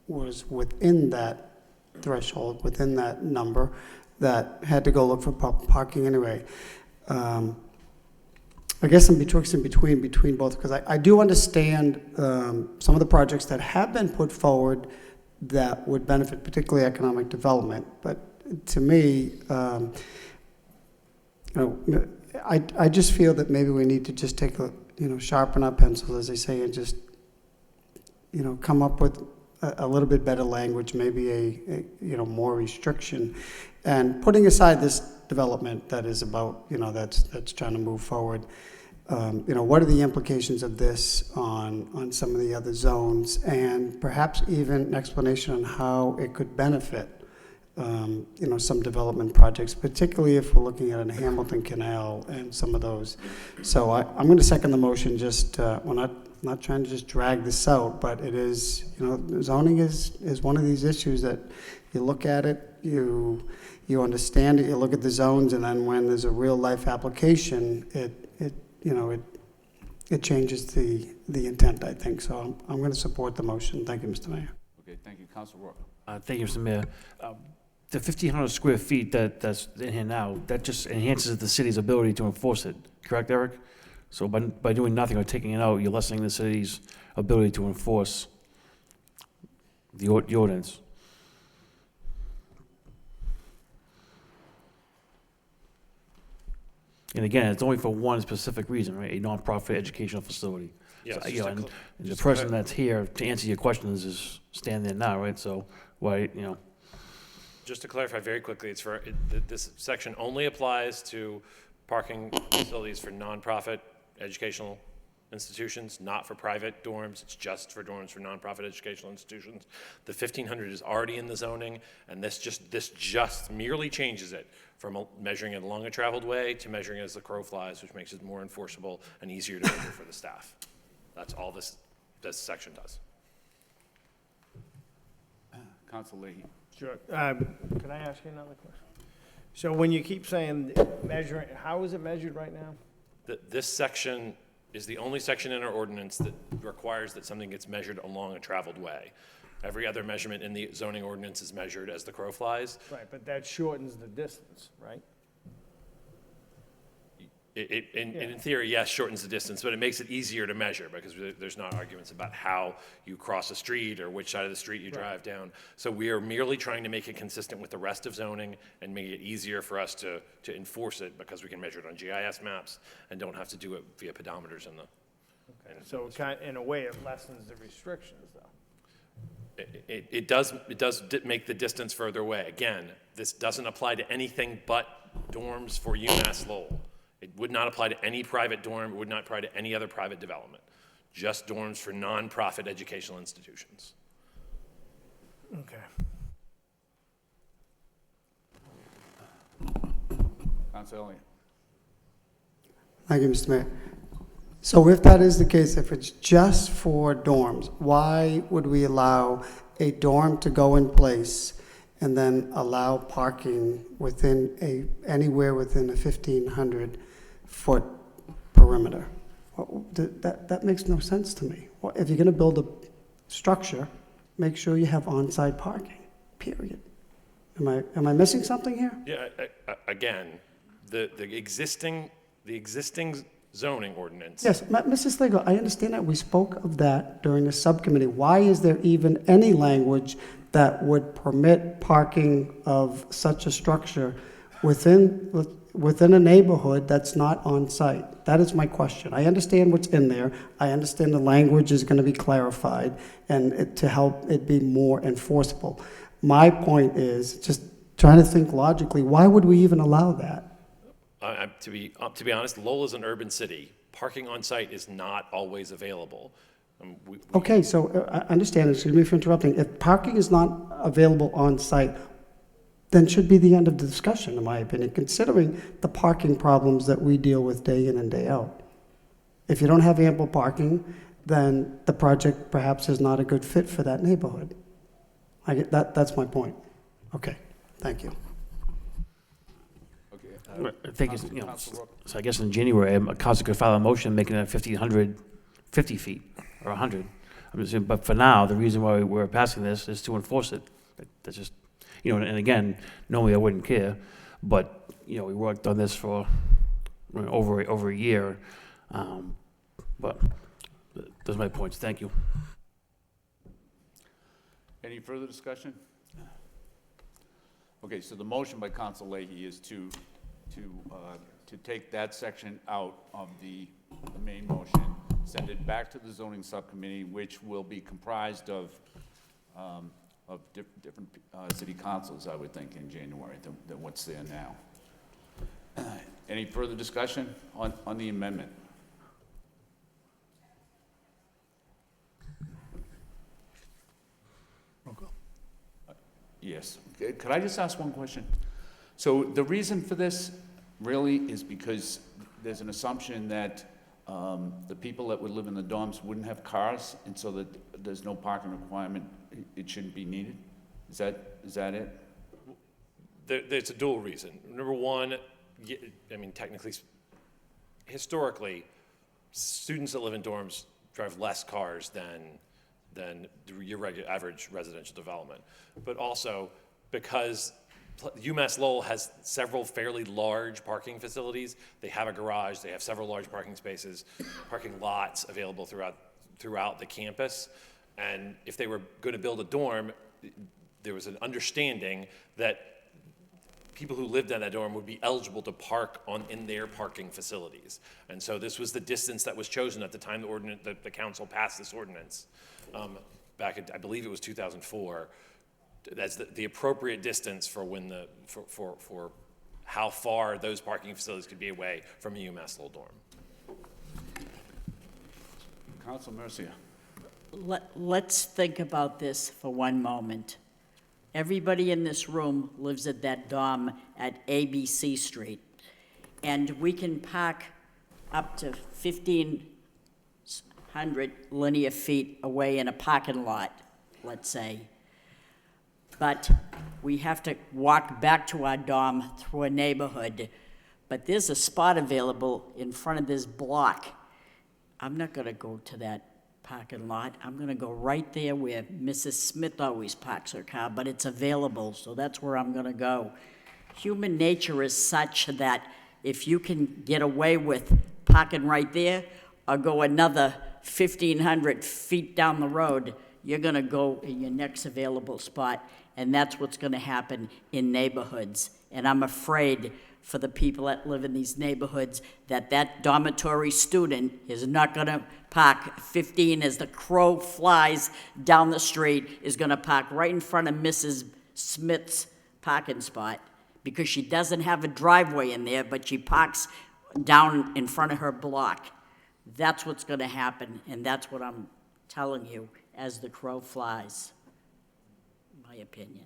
was within that threshold, within that number, that had to go look for parking anyway. I guess I'm betwixt and between both, because I do understand some of the projects that have been put forward that would benefit particularly economic development. But to me, I just feel that maybe we need to just take sharpen our pencils, as they say, and just, come up with a little bit better language, maybe a more restriction. And putting aside this development that is about, that's trying to move forward, what are the implications of this on some of the other zones, and perhaps even an explanation on how it could benefit, some development projects, particularly if we're looking at a Hamilton Canal and some of those. So I'm going to second the motion. Just we're not trying to just drag this out, but it is, zoning is one of these issues that you look at it, you understand it, you look at the zones, and then when there's a real life application, it changes the intent, I think. So I'm going to support the motion. Thank you, Mr. Mayor. Okay, thank you. Council Rourke? Thank you, Mr. Mayor. The 1,500 square feet that's in here now, that just enhances the city's ability to enforce it, correct, Eric? So by doing nothing or taking it out, you're lessening the city's ability to enforce the ordinance. And again, it's only for one specific reason, right? A nonprofit educational facility. Yes, So, just to and cl- the just to person clar- that's here to answer your questions is standing there now, right? So why, Just to clarify very quickly, this section only applies to parking facilities for nonprofit educational institutions, not for private dorms. It's just for dorms for nonprofit educational institutions. The 1,500 is already in the zoning, and this just merely changes it from measuring it along a traveled way to measuring it as the crow flies, which makes it more enforceable and easier to measure for the staff. That's all this section does. Council Leahy? Sure. Can I ask you another question? So when you keep saying measuring, how is it measured right now? This section is the only section in our ordinance that requires that something gets measured along a traveled way. Every other measurement in the zoning ordinance is measured as the crow flies. Right, but that shortens the distance, right? In theory, yes, shortens the distance, but it makes it easier to measure because there's not arguments about how you cross a street or which side of the street you drive down. So we are merely trying to make it consistent with the rest of zoning and make it easier for us to enforce it because we can measure it on GIS maps and don't have to do it via pedometers in the. So in a way, it lessens the restrictions, though. It does make the distance further away. Again, this doesn't apply to anything but dorms for UMass Lowell. It would not apply to any private dorm, it would not apply to any other private development. Just dorms for nonprofit educational institutions. Okay. Council Elliott. Thank you, Mr. Mayor. So if that is the case, if it's just for dorms, why would we allow a dorm to go in place and then allow parking anywhere within a 1,500-foot perimeter? That makes no sense to me. If you're going to build a structure, make sure you have on-site parking, period. Am I missing something here? Yeah, again, the existing zoning ordinance. Yes, Mrs. Slagle, I understand that. We spoke of that during the subcommittee. Why is there even any language that would permit parking of such a structure within a neighborhood that's not on site? That is my question. I understand what's in there. I understand the language is going to be clarified and to help it be more enforceable. My point is just trying to think logically, why would we even allow that? To be honest, Lowell is an urban city. Parking on site is not always available. Okay, so I understand, excuse me for interrupting. If parking is not available on site, then should be the end of the discussion, in my opinion, considering the parking problems that we deal with day in and day out. If you don't have ample parking, then the project perhaps is not a good fit for that neighborhood. That's my point. Okay, thank you. I think it's, Council Rook. so I guess in January, a council could file a motion making it 50 feet or 100. I'm just saying, but for now, the reason why we're passing this is to enforce it. That's just, and again, normally I wouldn't care, but, we worked on this for over a year. But those are my points. Thank you. Any further discussion? Okay, so the motion by Council Leahy is to take that section out of the main motion, send it back to the zoning subcommittee, which will be comprised of different city councils, I would think, in January than what's there now. Any further discussion on the amendment? Yes. Could I just ask one question? So the reason for this really is because there's an assumption that the people that would live in the dorms wouldn't have cars, and so that there's no parking requirement, it shouldn't be needed? Is that it? There's a dual reason. Number one, technically, historically, students that live in dorms drive less cars than your regular average residential development. But also, because UMass Lowell has several fairly large parking facilities, they have a garage, they have several large parking spaces, parking lots available throughout the campus. And if they were going to build a dorm, there was an understanding that people who lived in that dorm would be eligible to park in their parking facilities. And so this was the distance that was chosen at the time the council passed this ordinance. Back in, I believe it was 2004, that's the appropriate distance for for how far those parking facilities could be away from a UMass Lowell dorm. Council Mercia. Let's think about this for one moment. Everybody in this room lives at that dorm at ABC Street, and we can park up to 1,500 linear feet away in a parking lot, let's say. But we have to walk back to our dorm through a neighborhood, but there's a spot available in front of this block. I'm not gonna go to that parking lot. I'm gonna go right there where Mrs. Smith always parks her car, but it's available, so that's where I'm gonna go. Human nature is such that if you can get away with parking right there or go another 1,500 feet down the road, you're gonna go in your next available spot, and that's what's gonna happen in neighborhoods. And I'm afraid for the people that live in these neighborhoods, that dormitory student is not gonna park 15 as the crow flies down the street, is gonna park right in front of Mrs. Smith's parking spot, because she doesn't have a driveway in there, but she parks down in front of her block. That's what's gonna happen, and that's what I'm telling you as the crow flies, my opinion.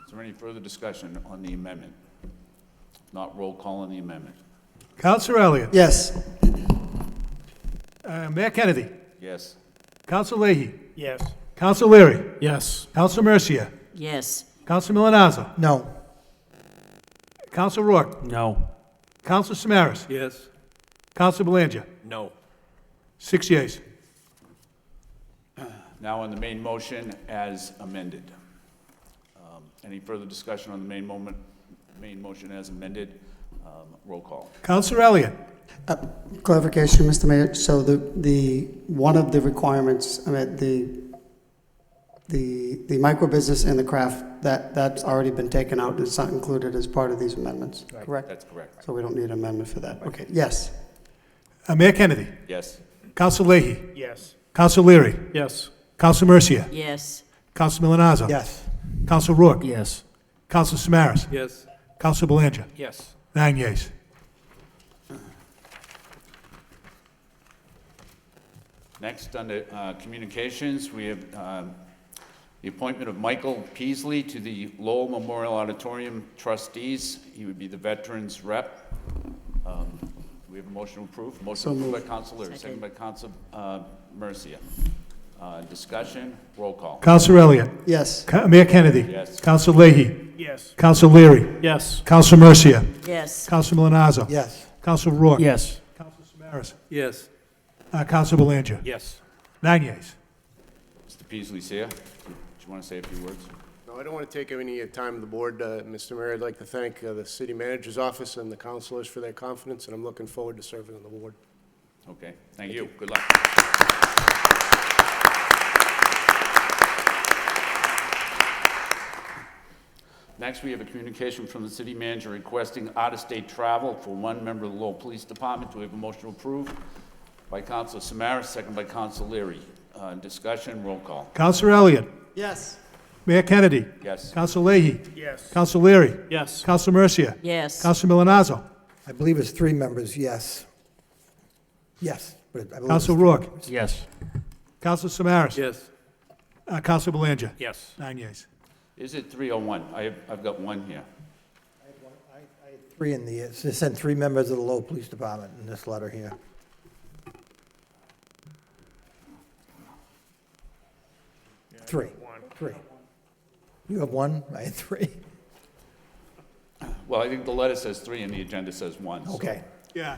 Is there any further discussion on the amendment? Not roll call on the amendment. Counselor Elliott. Yes. Mayor Kennedy. Yes. Counselor Leahy. Yes. Counselor Leary. Yes. Counselor Mercia. Yes, Counselor Milonazo. No. Counselor Rourke. No. Counselor Samaras. Yes. Counselor Belanger. No. 6 yeas. Now on the main motion as amended. Any further discussion on the main motion as amended? Roll call. Counselor Elliott. Clarification, Mr. Mayor, so one of the requirements, I mean, the micro business and the craft, that's already been taken out, it's not included as part of these amendments, correct? That's correct. So we don't need an amendment for that, okay, yes. Mayor Kennedy. Yes. Counselor Leahy. Yes. Counselor Leary. Yes. Counselor Mercia. yes, Counselor Milonazo. Yes. Counselor Rourke. Yes. Counselor Samaras. Yes. Counselor Belanger. Yes. 9 yeas. Next, under communications, we have the appointment of Michael Peasley to the Lowell Memorial Auditorium trustees. He would be the veterans rep. We have a motion to approve. Motion approved by Councilor Leary, second by Councilor Mercia. Discussion, roll call. Counselor Elliott. Yes. Mayor Kennedy. Yes. Counselor Leahy. Yes. Counselor Leary. Yes. Counselor Mercia. yes, Counselor Milonazo. Yes. Counselor Rourke. Yes. Counselor Samaras. Yes. Counselor Belanger. Yes. 9 yeas. Mr. Peasley's here. Do you want to say a few words? No, I don't want to take any time of the board, Mr. Mayor. I'd like to thank the city manager's office and the councilors for their confidence, and I'm looking forward to serving on the board. Okay, thank you. Good luck. Next, we have a communication from the city manager requesting out-of-state travel for one member of the Lowell Police Department. Do we have a motion to approve? By Councilor Samaras, second by Councilor Leary. Discussion, roll call. Counselor Elliott. Yes. Mayor Kennedy. Yes. Counselor Leahy. Yes. Counselor Leary. Yes. Counselor Mercia. yes, Counselor Milonazo. I believe it's 3 members, yes. Yes. But I believe it's Counselor 3 Rourke. members. Yes. Counselor Samaras. Yes. Counselor Belanger. Yes. 9 yeas. Is it 301? I've got one here. I had 3 in the, it said 3 members of the Lowell Police Department in this letter here. Three. Three. You have 1, I had 3. Well, I think the letter says 3 and the agenda says 1. so- Okay. Yeah.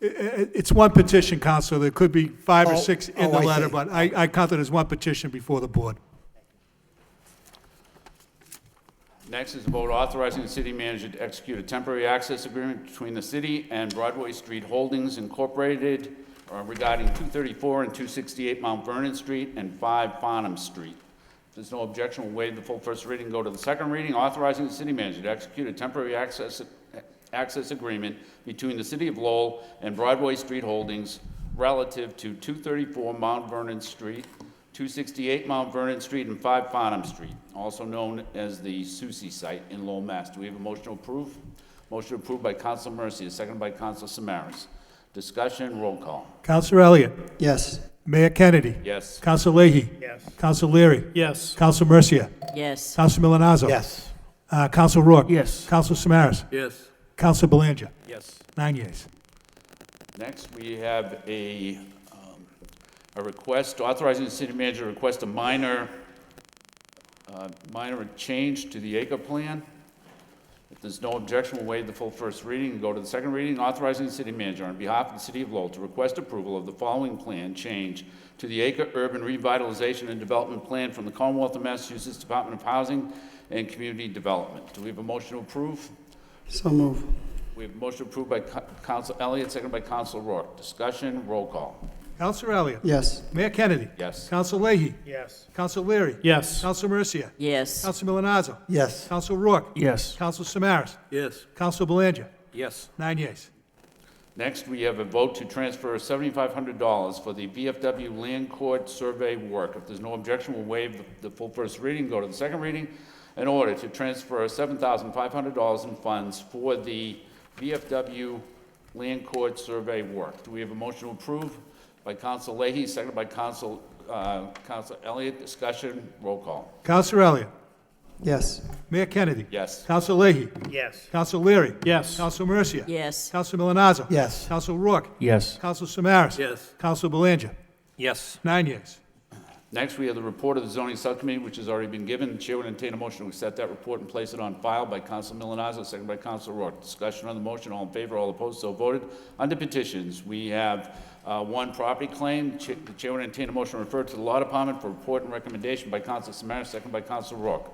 It's one petition, Counselor. There could be 5 or Oh, 6 in the I letter, see. but I count it as one petition before the board. Next is a vote authorizing the city manager to execute a temporary access agreement between the city and Broadway Street Holdings Incorporated regarding 234 and 268 Mount Vernon Street and 5 Farnham Street. If there's no objection, we'll waive the full first reading, go to the second reading, authorizing the city manager to execute a temporary access agreement between the city of Lowell and Broadway Street Holdings relative to 234 Mount Vernon Street, 268 Mount Vernon Street, and 5 Farnham Street, also known as the Susie site in Lowell, Mass. Do we have a motion to approve? Motion approved by Councilor Mercia, seconded by Councilor Samaras. Discussion, roll call. Counselor Elliott. Yes. Mayor Kennedy. Yes. Counselor Leahy. Yes. Counselor Leary. Yes. Counselor Mercia. yes, Counselor Milonazo. Yes. Counselor Rourke. Yes. Counselor Samaras. Yes. Counselor Belanger. Yes. 9 yeas. Next, we have a request authorizing the city manager to request a minor change to the acre plan. If there's no objection, we'll waive the full first reading and go to the second reading, authorizing the city manager on behalf of the city of Lowell to request approval of the following plan change to the acre urban revitalization and development plan from the Commonwealth of Massachusetts Department of Housing and Community Development. Do we have a motion to approve? So move. We have a motion approved by Council Elliott, seconded by Council Rourke. Discussion, roll call. Counselor Elliott. Yes. Mayor Kennedy. Yes. Counselor Leahy. Yes. Counselor Leary. Yes. Counselor Mercia. Yes. Counselor Milonazo. Yes. Counselor Rourke. Yes. Counselor Samaras. Yes. Counselor Belanger. Yes. 9 yeas. Next, we have a vote to transfer $7,500 for the VFW Land Court Survey work. If there's no objection, we'll waive the full first reading, go to the second reading, in order to transfer $7,500 in funds for the VFW Land Court Survey work. Do we have a motion to approve? By Counsel Leahy, seconded by Counsel Elliott. Discussion, roll call. Counselor Elliott. Yes. Mayor Kennedy. Yes. Counselor Leahy. Yes. Counselor Leary. Yes. Counselor Mercia. Yes. Counselor Milonazo. Yes. Counselor Rourke. Yes. Counselor Samaras. Yes. Counselor Belanger. Yes. 9 yeas. Next, we have the report of the zoning subcommittee, which has already been given. The chair would entertain a motion to accept that report and place it on file by Counsel Milonazo, second by Counsel Rourke. Discussion on the motion, all in favor, all opposed, so voted. Under petitions, we have one property claim. The chair would entertain a motion to refer to the law department for report and recommendation by Counsel Samaras, second by Counsel Rourke.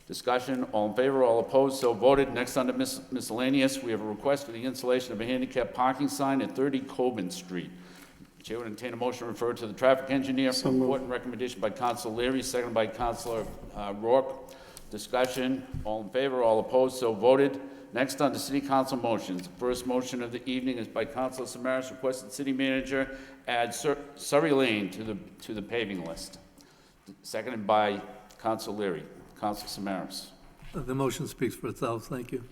Discussion, all in favor, all opposed, so voted. Next, under miscellaneous, we have a request for the installation of a handicap parking sign at 30 Coben Street. Chair would entertain a motion to refer to the traffic engineer for report and recommendation by Counsel Leary, seconded by Counsel Rourke. Discussion, all in favor, all opposed, so voted. Next, on the city council motions. The first motion of the evening is by Counsel Samaras, requested city manager add Surrey Lane to the paving list. Seconded by Counsel Leary. Counsel Samaras. The motion speaks for itself. Thank you.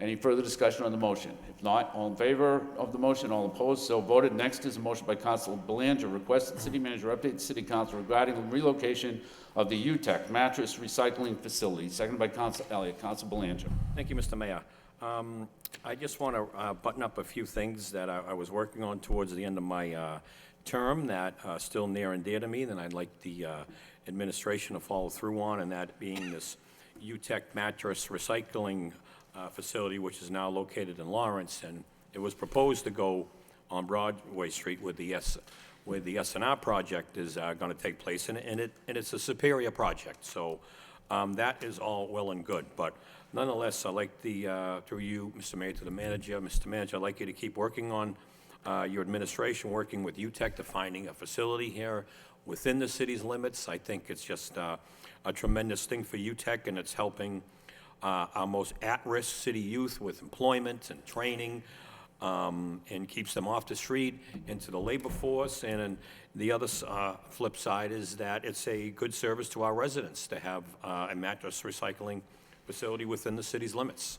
Any further discussion on the motion? If not, all in favor of the motion, all opposed, so voted. Next is a motion by Counsel Belanger, requested city manager update the city council regarding the relocation of the UTEC mattress recycling facility. Seconded by Counsel Elliott. Counsel Belanger. Thank you, Mr. Mayor. I just want to button up a few things that I was working on towards the end of my term that are still near and dear to me, that I'd like the administration to follow through on, and that being this UTEC mattress recycling facility, which is now located in Lawrence, and it was proposed to go on Broadway Street where the S&R project is going to take place, and it's a superior project. So that is all well and good, but nonetheless, I'd like through you, Mr. Mayor, to the manager, Mr. Manager, I'd like you to keep working on your administration, working with UTEC to finding a facility here within the city's limits. I think it's just a tremendous thing for UTEC, and it's helping our most at-risk city youth with employment and training, and keeps them off the street into the labor force. And the other flip side is that it's a good service to our residents to have a mattress recycling facility within the city's limits.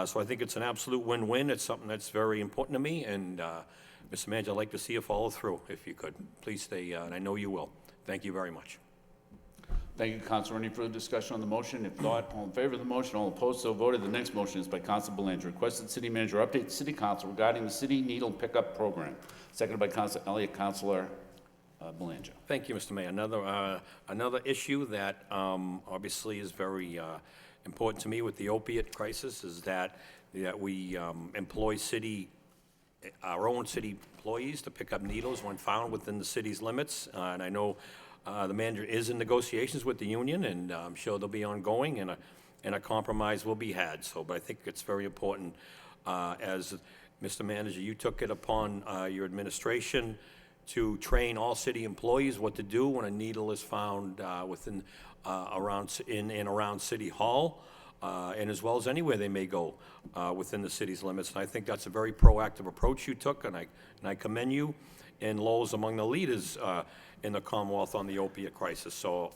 So I think it's an absolute win-win. It's something that's very important to me, and Mr. Manager, I'd like to see you follow through, if you could. Please stay, and I know you will. Thank you very much. Thank you, Counsel. Any further discussion on the motion? If not, all in favor of the motion, all opposed, so voted. The next motion is by Counsel Belanger. Requested city manager update the city council regarding the city needle pickup program. Seconded by Counsel Elliott. Councilor Belanger. Thank you, Mr. Mayor. Another issue that obviously is very important to me with the opiate crisis is that we employ our own city employees to pick up needles when found within the city's limits. And I know the manager is in negotiations with the union, and I'm sure they'll be ongoing, and a compromise will be had. But I think it's very important, as Mr. Manager, you took it upon your administration to train all city employees what to do when a needle is found around City Hall, and as well as anywhere they may go within the city's limits. And I think that's a very proactive approach you took, and I commend you. And Lowell's among the leaders in the Commonwealth on the opiate crisis. So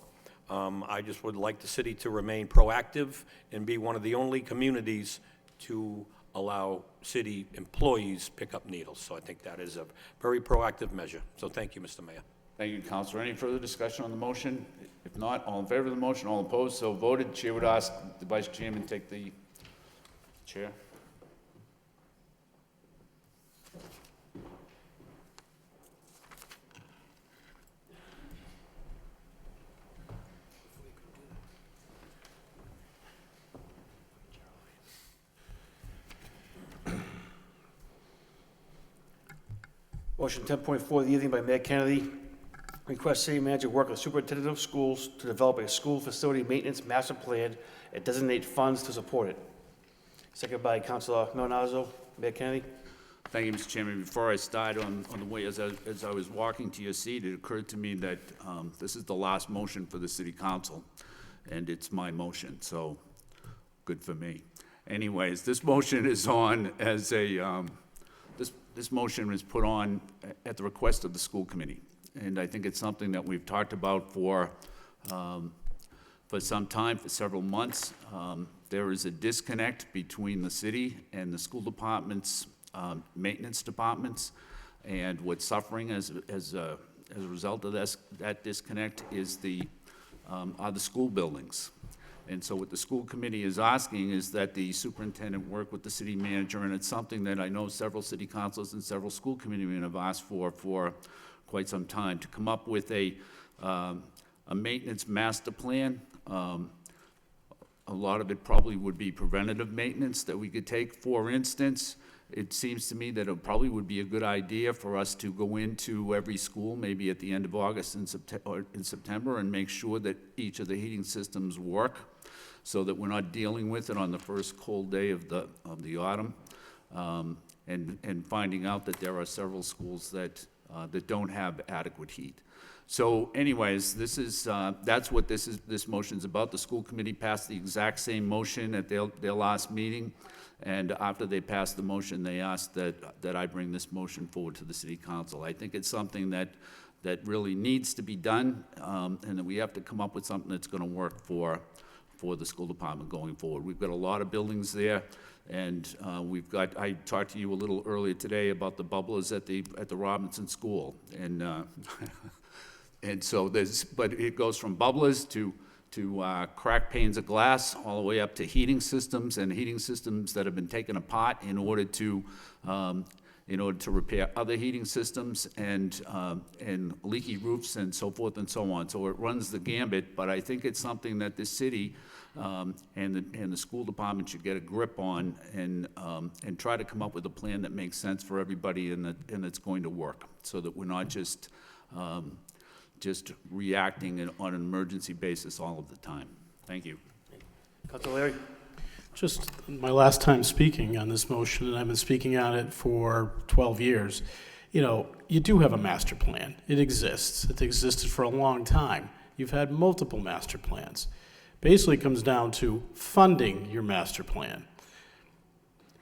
I just would like the city to remain proactive and be one of the only communities to allow city employees pick up needles. So I think that is a very proactive measure. So thank you, Mr. Mayor. Thank you, Councilor. Any further discussion on the motion? If not, all in favor of the motion, all opposed, so voted. Chair would ask the Vice Chairman take the chair. Motion 10.4 of the evening by Mayor Kennedy. Request city manager work with superintendent of schools to develop a school facility maintenance master plan and designate funds to support it. Second by Councilor Milonazo. Mayor Kennedy. Thank you, Mr. Chairman. Before I start on the way, as I was walking to your seat, it occurred to me that this is the last motion for the city council, and it's my motion, so good for me. Anyways, this motion is on as a, this motion is put on at the request of the school committee. And I think it's something that we've talked about for some time, for several months. There is a disconnect between the city and the school department's maintenance departments, and what's suffering as a result of that disconnect are the school buildings. And so what the school committee is asking is that the superintendent work with the city manager, and it's something that I know several city councils and several school committeemen have asked for quite some time, to come up with a maintenance master plan. A lot of it probably would be preventative maintenance that we could take. For instance, it seems to me that it probably would be a good idea for us to go into every school, maybe at the end of August and in September, and make sure that each of the heating systems work, so that we're not dealing with it on the first cold day of the autumn, and finding out that there are several schools that don't have adequate heat. So anyways, that's what this motion's about. The school committee passed the exact same motion at their last meeting, and after they passed the motion, they asked that I bring this motion forward to the city council. I think it's something that really needs to be done, and that we have to come up with something that's gonna work for the school department going forward. We've got a lot of buildings there, and I talked to you a little earlier today about the bubblers at the Robinson School, and and so but it goes from bubblers to cracked panes of glass, all the way up to heating systems, and heating systems that have been taken apart in order to repair other heating systems, and leaky roofs and so forth and so on. So it runs the gambit, but I think it's something that the city and the school department should get a grip on, and try to come up with a plan that makes sense for everybody and that's going to work, so that we're not just reacting on an emergency basis all of the time. Thank you. Councilor Larry? Just my last time speaking on this motion, and I've been speaking on it for 12 years, you do have a master plan. It exists. It existed for a long time. You've had multiple master plans. Basically, it comes down to funding your master plan.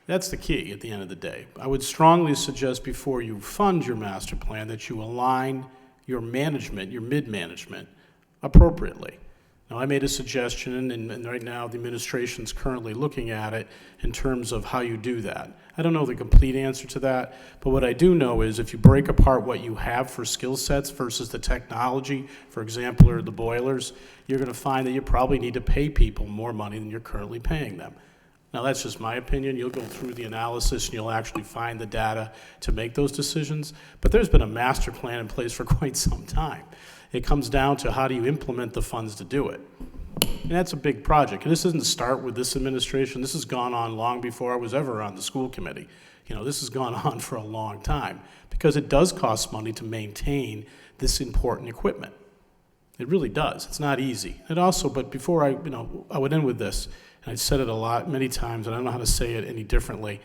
That's the key at the end of the day. I would strongly suggest before you fund your master plan that you align your management, your mid-management, appropriately. Now, I made a suggestion, and right now the administration's currently looking at it in terms of how you do that. I don't know the complete answer to that, but what I do know is if you break apart what you have for skill sets versus the technology, for example, or the boilers, you're gonna find that you probably need to pay people more money than you're currently paying them. Now, that's just my opinion. You'll go through the analysis and you'll actually find the data to make those decisions, but there's been a master plan in place for quite some time. It comes down to how do you implement the funds to do it. And that's a big project. And this doesn't start with this administration. This has gone on long before I was ever on the school committee. This has gone on for a long time because it does cost money to maintain this important equipment. It really does. It's not easy. It also, but before I would end with this, and I've said it many times, and I don't know how to say it any differently,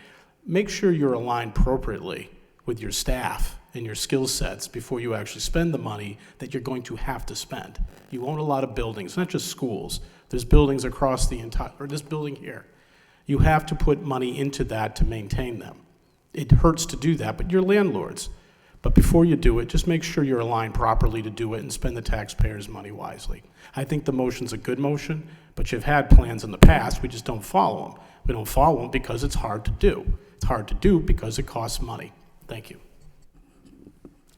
make sure you're aligned appropriately with your staff and your skill sets before you actually spend the money that you're going to have to spend. You own a lot of buildings, not just schools. There's buildings across this building here. You have to put money into that to maintain them. It hurts to do that, but you're landlords. But before you do it, just make sure you're aligned properly to do it and spend the taxpayers' money wisely. I think the motion's a good motion, but you've had plans in the past, we just don't follow them. We don't follow them because it's hard to do. It's hard to do because it costs money. Thank you.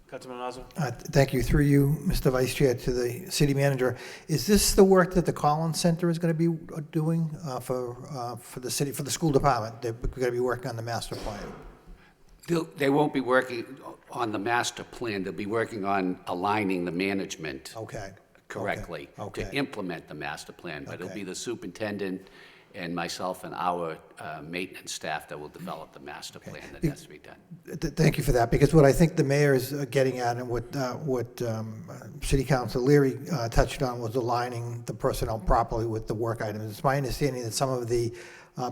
Councilman Mazza? Thank you. Through you, Mr. Vice Chair, to the city manager. Is this the work that the Collins Center is going to be doing for the city, for the school department? They're going to be working on the master plan. They won't be working on the master plan. They'll be working on aligning the management correctly to implement the master plan. But it'll be the superintendent and myself and our maintenance staff that will develop the master plan that has to be done. Thank you for that, because what I think the mayor is getting at, and what City Council Leary touched on, was aligning the personnel properly with the work items. It's my understanding that some of the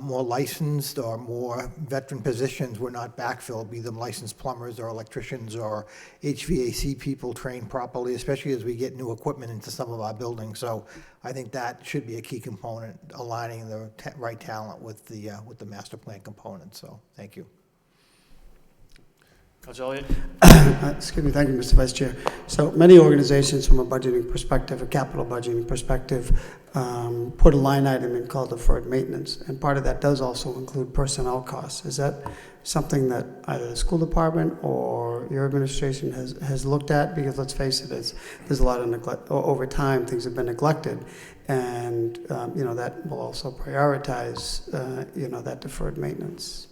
more licensed or more veteran positions were not backfilled, be them licensed plumbers or electricians or HVAC people trained properly, especially as we get new equipment into some of our buildings. So I think that should be a key component, aligning the right talent with the master plan component. So thank you. Councilor Elliott? Excuse me, thank you, Mr. Vice Chair. So many organizations, from a budgeting perspective, a capital budgeting perspective, put a line item in called deferred maintenance, and part of that does also include personnel costs. Is that something that either the school department or your administration has looked at? Because let's face it, there's a lot of neglect. Over time, things have been neglected, and that will also prioritize that deferred maintenance.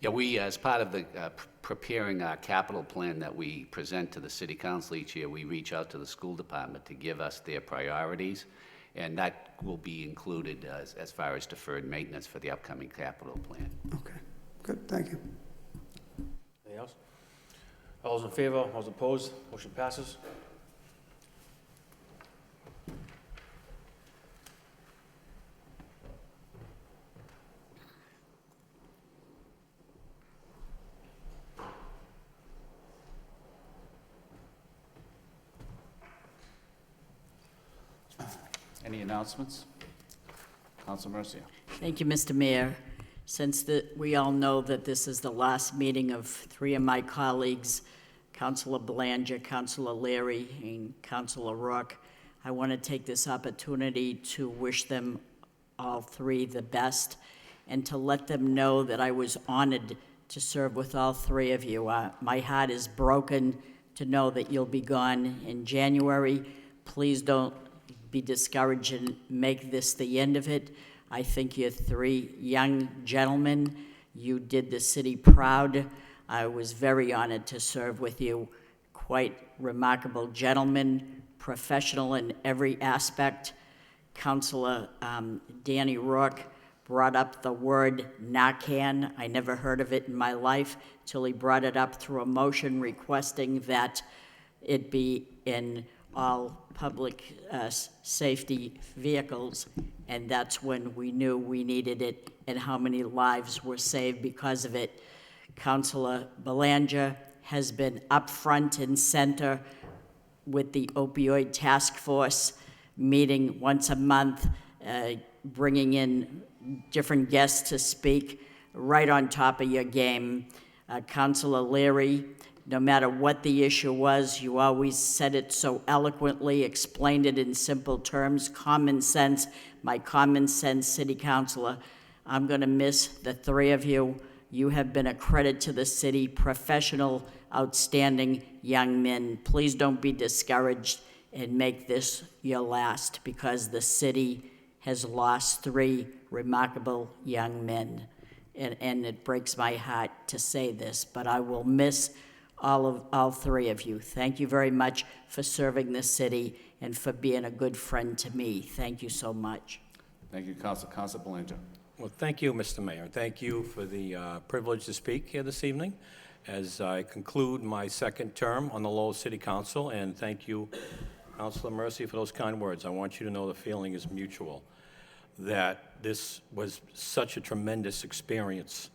Yeah, we, as part of the preparing our capital plan that we present to the city council each year, we reach out to the school department to give us their priorities, and that will be included as far as deferred maintenance for the upcoming capital plan. Okay, good, thank you. Anything else? All those in favor, all those opposed, motion passes. Any announcements? Council Mercia. Thank you, Mr. Mayor. Since we all know that this is the last meeting of three of my colleagues, Councilor Belanger, Councilor Leary, and Councilor Rook, I want to take this opportunity to wish them all three the best and to let them know that I was honored to serve with all three of you. My heart is broken to know that you'll be gone in January. Please don't be discouraged and make this the end of it. I think you're three young gentlemen. You did the city proud. I was very honored to serve with you. Quite remarkable gentlemen, professional in every aspect. Councilor Danny Rourke brought up the word Narcan. I never heard of it in my life till he brought it up through a motion requesting that it be in all public safety vehicles, and that's when we knew we needed it and how many lives were saved because of it. Councilor Belanger has been up front and center with the opioid task force, meeting once a month, bringing in different guests to speak, right on top of your game. Councilor Leary, no matter what the issue was, you always said it so eloquently, explained it in simple terms, common sense. My common sense city councilor, I'm going to miss the three of you. You have been a credit to the city, professional, outstanding young men. Please don't be discouraged and make this your last, because the city has lost three remarkable young men. And it breaks my heart to say this, but I will miss all three of you. Thank you very much for serving the city and for being a good friend to me. Thank you so much. Thank you, Councilor Belanger. Well, thank you, Mr. Mayor. Thank you for the privilege to speak here this evening as I conclude my second term on the Lowell City Council, and thank you, Councilor Mercy, for those kind words. I want you to know the feeling is mutual, that this was such a tremendous experience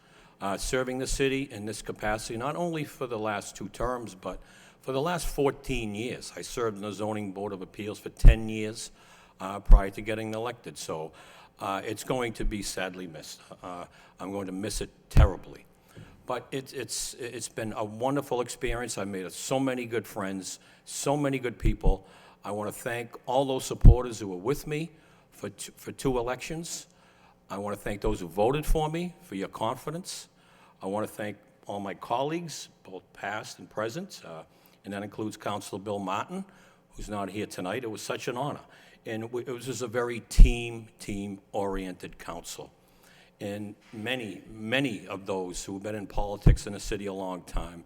serving the city in this capacity, not only for the last 2 terms, but for the last 14 years. I served in the Zoning Board of Appeals for 10 years prior to getting elected, so it's going to be sadly missed. I'm going to miss it terribly. But it's been a wonderful experience. I made so many good friends, so many good people. I want to thank all those supporters who were with me for 2 elections. I want to thank those who voted for me for your confidence. I want to thank all my colleagues, both past and present, and that includes Councilor Bill Martin, who's not here tonight. It was such an honor. And it was just a very team-oriented council. And many of those who have been in politics in the city a long time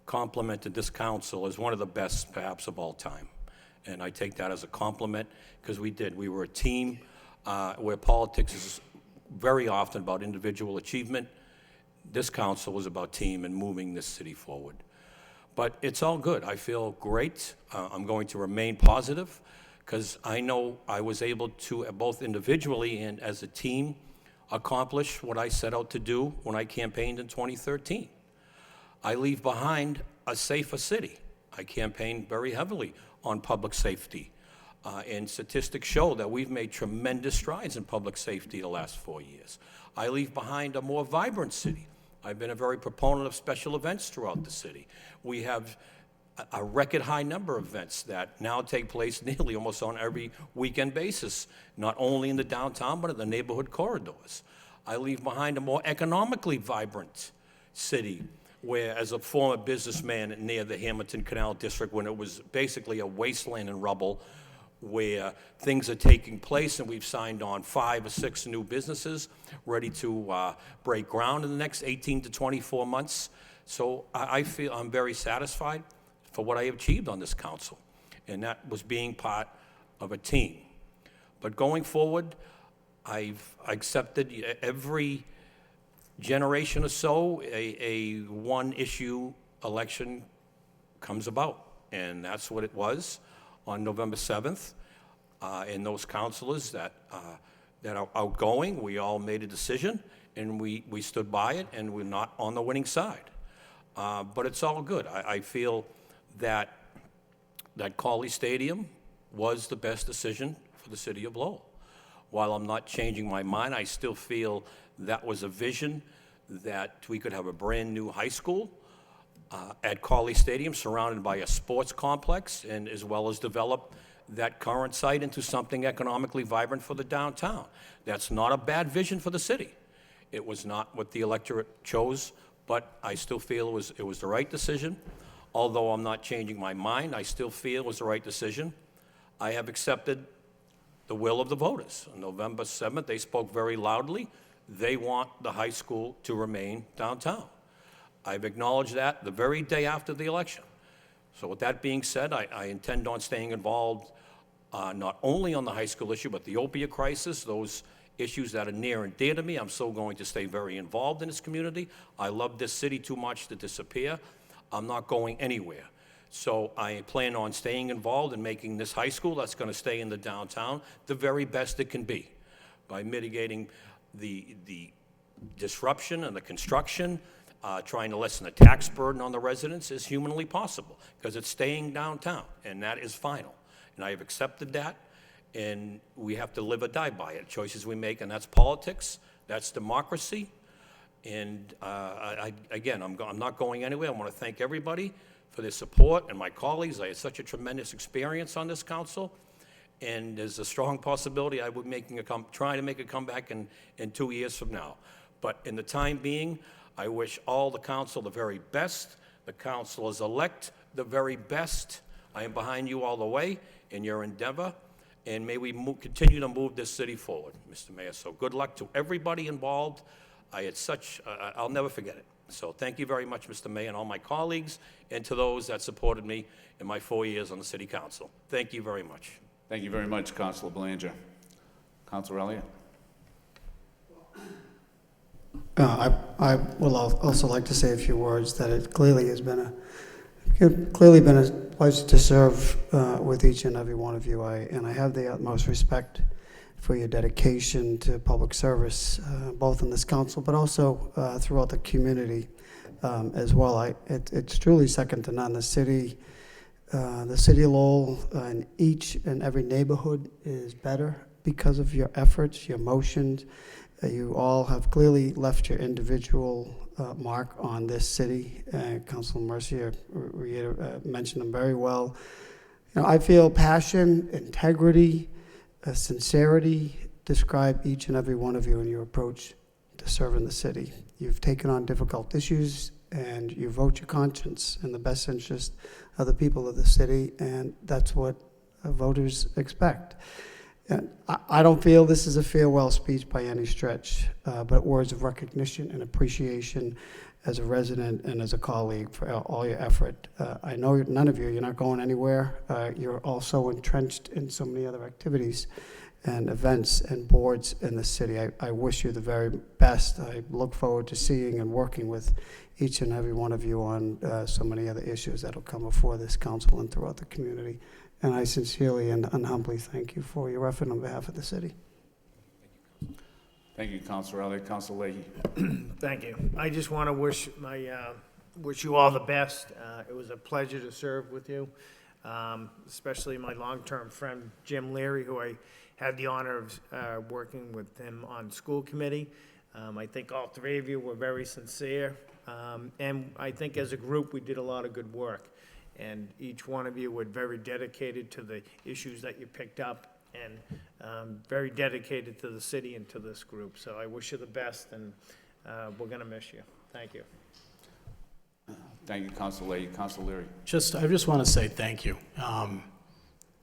complimented this council as one of the best, perhaps, of all time. And I take that as a compliment, because we did. We were a team where politics is very often about individual achievement. This council was about team and moving this city forward. But it's all good. I feel great. I'm going to remain positive, because I know I was able to, both individually and as a team, accomplish what I set out to do when I campaigned in 2013. I leave behind a safer city. I campaigned very heavily on public safety. And statistics show that we've made tremendous strides in public safety the last 4 years. I leave behind a more vibrant city. I've been a very proponent of special events throughout the city. We have a record high number of events that now take place nearly almost on every weekend basis, not only in the downtown, but in the neighborhood corridors. I leave behind a more economically vibrant city, where, as a former businessman near the Hamilton Canal District, when it was basically a wasteland and rubble, where things are taking place, and we've signed on 5 or 6 new businesses ready to break ground in the next 18 to 24 months. So I feel I'm very satisfied for what I have achieved on this council, and that was being part of a team. But going forward, I've accepted every generation or so a one-issue election comes about, and that's what it was on November 7th. And those councilors that are outgoing, we all made a decision, and we stood by it, and we're not on the winning side. But it's all good. I feel that Cawley Stadium was the best decision for the city of Lowell. While I'm not changing my mind, I still feel that was a vision that we could have a brand-new high school at Cawley Stadium surrounded by a sports complex, and as well as develop that current site into something economically vibrant for the downtown. That's not a bad vision for the city. It was not what the electorate chose, but I still feel it was the right decision. Although I'm not changing my mind, I still feel it was the right decision. I have accepted the will of the voters. On November 7th, they spoke very loudly. They want the high school to remain downtown. I've acknowledged that the very day after the election. So with that being said, I intend on staying involved not only on the high school issue, but the opioid crisis, those issues that are near and dear to me. I'm still going to stay very involved in this community. I love this city too much to disappear. I'm not going anywhere. So I plan on staying involved in making this high school that's going to stay in the downtown the very best it can be, by mitigating the disruption and the construction, trying to lessen the tax burden on the residents as humanly possible, because it's staying downtown, and that is final. And I have accepted that, and we have to live or die by it, choices we make, and that's politics, that's democracy. And again, I'm not going anywhere. I want to thank everybody for their support, and my colleagues. I had such a tremendous experience on this council, and there's a strong possibility I will be trying to make a comeback in 2 years from now. But in the time being, I wish all the council the very best, the councilors-elect the very best. I am behind you all the way in your endeavor, and may we continue to move this city forward, Mr. Mayor. So good luck to everybody involved. I'll never forget it. So thank you very much, Mr. Mayor, and all my colleagues, and to those that supported me in my 4 years on the city council. Thank you very much. Thank you very much, Councilor Belanger. Councilor Elliott? I will also like to say a few words that it clearly has been a pleasure to serve with each and every one of you. And I have the utmost respect for your dedication to public service, both in this council, but also throughout the community as well. It's truly second to none. The city of Lowell in each and every neighborhood is better because of your efforts, your motions. You all have clearly left your individual mark on this city. Councilor Mercier mentioned them very well. I feel passion, integrity, sincerity describe each and every one of you in your approach to serving the city. You've taken on difficult issues, and you vote your conscience in the best interest of the people of the city, and that's what voters expect. And I don't feel this is a farewell speech by any stretch, but words of recognition and appreciation as a resident and as a colleague for all your effort. I know none of you, you're not going anywhere. You're also entrenched in so many other activities and events and boards in the city. I wish you the very best. I look forward to seeing and working with each and every one of you on so many other issues that will come before this council and throughout the community. And I sincerely and humbly thank you for your effort on behalf of the city. Thank you, Councilor Elliott. Councilor Leahy. Thank you. I just want to wish you all the best. It was a pleasure to serve with you, especially my long-term friend Jim Leary, who I had the honor of working with him on school committee. I think all three of you were very sincere, and I think as a group we did a lot of good work. And each one of you were very dedicated to the issues that you picked up, and very dedicated to the city and to this group. So I wish you the best, and we're going to miss you. Thank you. Thank you, Councilor Leahy. Councilor Leary. I just want to say thank you. I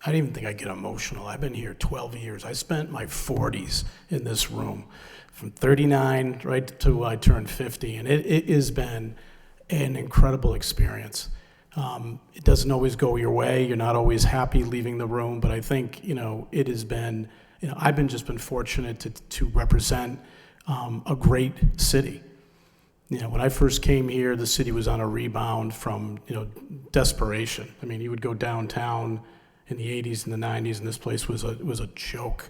don't even think I get emotional. I've been here 12 years. I spent my 40s in this room, from 39 right to I turned 50, and it has been an incredible experience. It doesn't always go your way. You're not always happy leaving the room, but I think, it has been, I've just been fortunate to represent a great city. When I first came here, the city was on a rebound from, desperation. I mean, you would go downtown in the 80s and the 90s, and this place was a joke.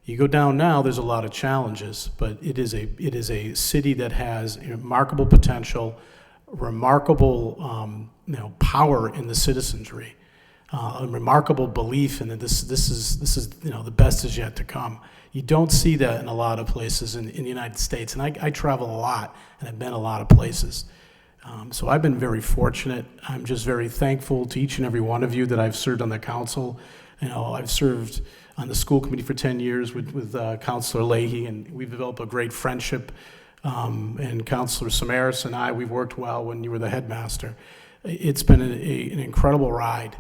You go down now, there's a lot of challenges, but it is a city that has remarkable potential, remarkable power in the citizenry, a remarkable belief in that this is the best is yet to come. You don't see that in a lot of places in the United States, and I travel a lot, and I've been a lot of places. So I've been very fortunate. I'm just very thankful to each and every one of you that I've served on the council. I've served on the school committee for 10 years with Councilor Leahy, and we've developed a great friendship. And Councilor Samaras and I, we've worked well when you were the headmaster. It's been an incredible ride.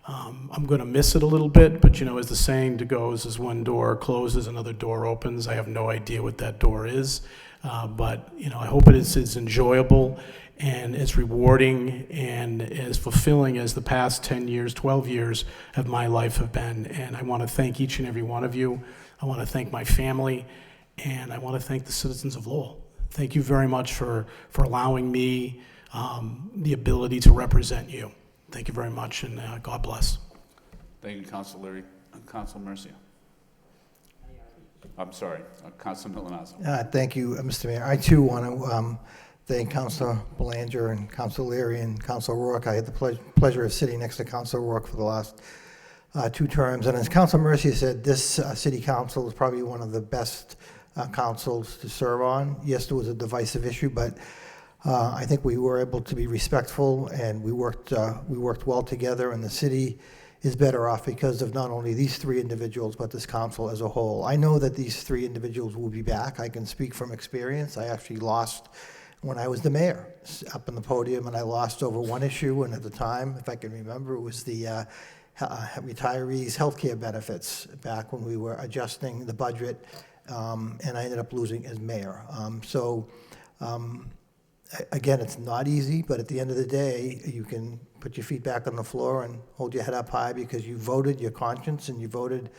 I'm going to miss it a little bit, but as the saying goes, as one door closes, another door opens. I have no idea what that door is, but I hope it is enjoyable and as rewarding and as fulfilling as the past 10 years, 12 years of my life have been. And I want to thank each and every one of you. I want to thank my family, and I want to thank the citizens of Lowell. Thank you very much for allowing me the ability to represent you. Thank you very much, and God bless. Thank you, Councilor Leary. Councilor Mercia. I'm sorry, Councilor Milonazo. Thank you, Mr. Mayor. I too want to thank Councilor Belanger and Councilor Leary and Councilor Rourke. I had the pleasure of sitting next to Councilor Rourke for the last 2 terms. And as Councilor Mercia said, this city council is probably one of the best councils to serve on. Yes, there was a divisive issue, but I think we were able to be respectful, and we worked well together, and the city is better off because of not only these 3 individuals, but this council as a whole. I know that these 3 individuals will be back. I can speak from experience. I actually lost when I was the mayor up on the podium, and I lost over one issue, and at the time, if I can remember, it was the retirees' health care benefits back when we were adjusting the budget, and I ended up losing as mayor. Again, it's not easy, but at the end of the day, you can put your feet back on the floor and hold your head up high because you voted your conscience and you voted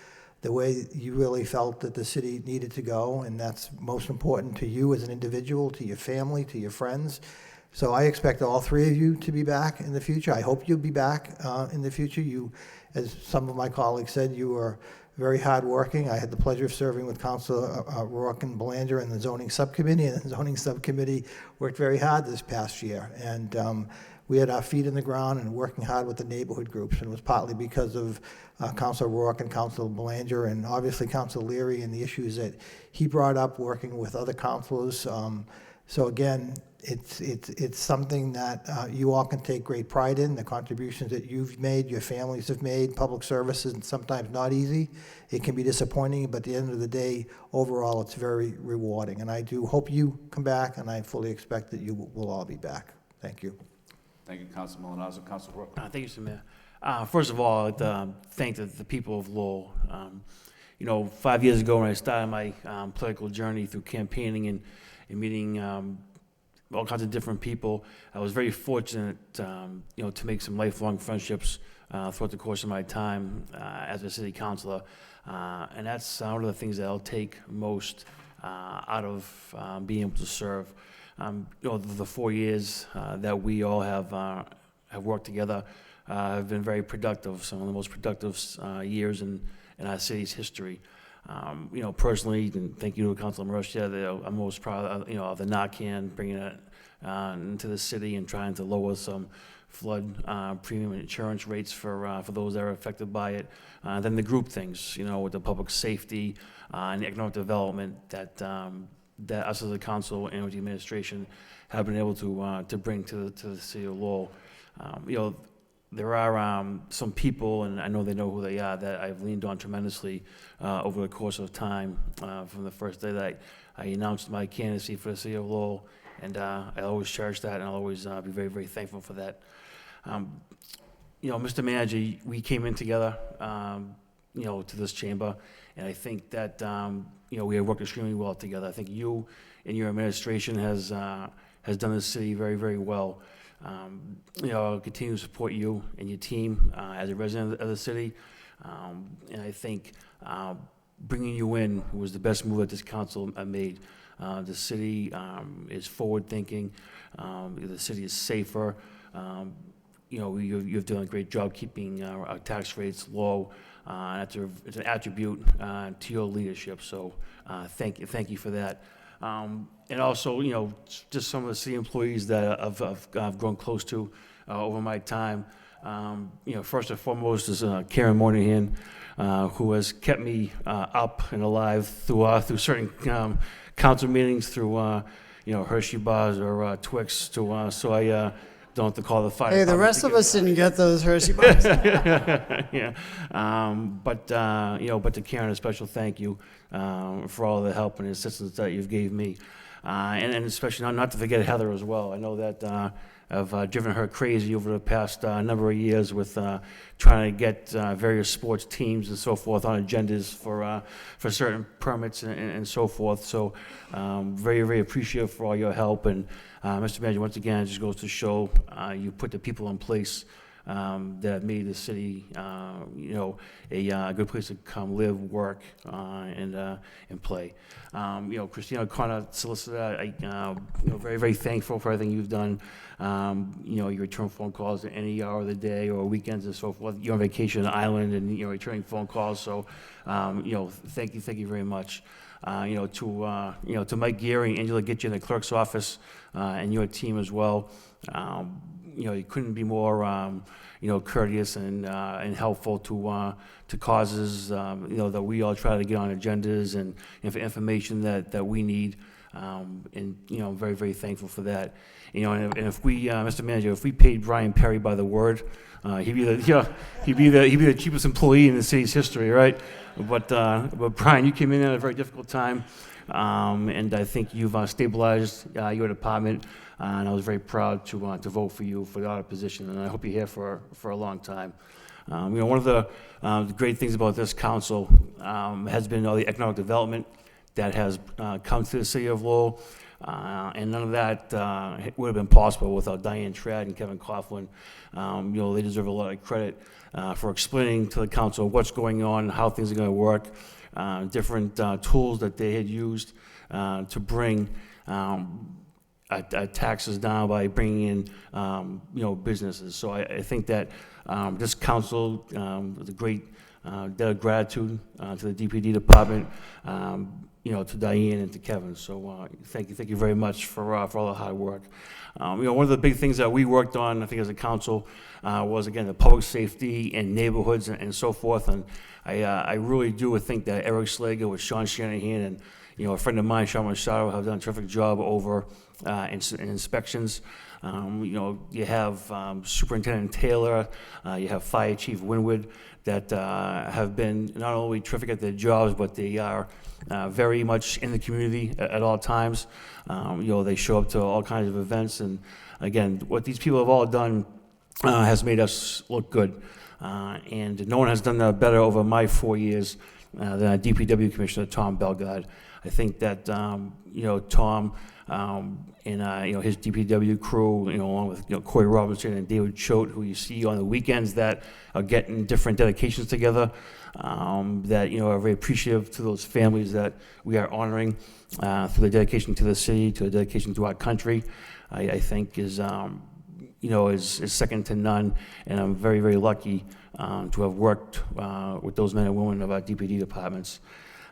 the way you really felt that the city needed to go, and that's most important to you as an individual, to your family, to your friends. So I expect all 3 of you to be back in the future. I hope you'll be back in the future. You, as some of my colleagues said, you are very hardworking. I had the pleasure of serving with Councilor Rourke and Belanger in the zoning subcommittee, and the zoning subcommittee worked very hard this past year. And we had our feet in the ground and working hard with the neighborhood groups, and it was partly because of Councilor Rourke and Councilor Belanger, and obviously Councilor Leary and the issues that he brought up working with other councilors. So again, it's something that you all can take great pride in, the contributions that you've made, your families have made. Public service is sometimes not easy. It can be disappointing, but at the end of the day, overall, it's very rewarding. And I do hope you come back, and I fully expect that you will all be back. Thank you. Thank you, Councilor Milonazo. Councilor Rourke. Thank you, Mr. Mayor. First of all, I'd thank the people of Lowell. 5 years ago when I started my political journey through campaigning and meeting all kinds of different people, I was very fortunate, to make some lifelong friendships throughout the course of my time as a city councilor, and that's one of the things that I'll take most out of being able to serve. The 4 years that we all have worked together have been very productive, some of the most productive years in our city's history. Personally, and thank you to Councilor Marcia, I'm most proud of, of the Narcan, bringing it into the city and trying to lower some flood premium insurance rates for those that are affected by it. Then the group things, with the public safety and the economic development that us as a council and with the administration have been able to bring to the city of Lowell. There are some people, and I know they know who they are, that I've leaned on tremendously over the course of time from the first day that I announced my candidacy for the city of Lowell, and I always cherish that, and I'll always be very, very thankful for that. Mr. Manager, we came in together, to this chamber, and I think that, we have worked extremely well together. I think you and your administration has done the city very, very well. I'll continue to support you and your team as a resident of the city, and I think bringing you in was the best move that this council made. The city is forward-thinking. The city is safer. You've done a great job keeping our tax rates low. It's an attribute to your leadership, so thank you for that. And also, just some of the city employees that I've grown close to over my time. First and foremost is Karen Moynihan, who has kept me up and alive through certain council meetings, through Hershey bars or Twix, so I don't have to call the fire. Hey, the rest of us didn't get those Hershey bars. Yeah, but to Karen, a special thank you for all the help and assistance that you've gave me, and especially not to forget Heather as well. I know that I've driven her crazy over the past number of years with trying to get various sports teams and so forth on agendas for certain permits and so forth. So very, very appreciative for all your help. And Mr. Manager, once again, it just goes to show you put the people in place that made the city, a good place to come live, work, and play. Christina O'Connor, solicitor, very, very thankful for everything you've done. You return phone calls at any hour of the day or weekends and so forth. You're on vacation on the island and, returning phone calls. So, thank you very much. To Mike Geary, Angela Gitchen in the clerk's office, and your team as well. You couldn't be more, courteous and helpful to causes, that we all try to get on agendas and for information that we need. And, I'm very, very thankful for that. And if we, Mr. Manager, if we paid Brian Perry by the word, he'd be the cheapest employee in the city's history, right? But Brian, you came in at a very difficult time, and I think you've stabilized your department. And I was very proud to vote for you for the audit position, and I hope you're here for a long time. One of the great things about this council has been all the economic development that has come to the city of Lowell, and none of that would have been possible without Diane Trad and Kevin Coughlin. They deserve a lot of credit for explaining to the council what's going on, how things are going to work, different tools that they had used to bring taxes down by bringing in, businesses. So I think that this council, with a great debt of gratitude to the DPD department, to Diane and to Kevin. So thank you very much for all the hard work. One of the big things that we worked on, I think, as a council, was again the public safety and neighborhoods and so forth. And I really do think that Eric Slager with Sean Shanahan and a friend of mine, Sean Machado, have done a terrific job over in inspections. You have Superintendent Taylor, you have Fire Chief Winwood that have been not only terrific at their jobs, but they are very much in the community at all times. They show up to all kinds of events, and again, what these people have all done has made us look good. And no one has done that better over my 4 years than our DPW Commissioner, Tom Belgard. I think that, Tom and his DPW crew, along with Corey Robinson and David Choate, who you see on the weekends that are getting different dedications together, that are very appreciative to those families that we are honoring through the dedication to the city, to the dedication to our country. I think is second to none, and I'm very, very lucky to have worked with those men and women of our DPD departments.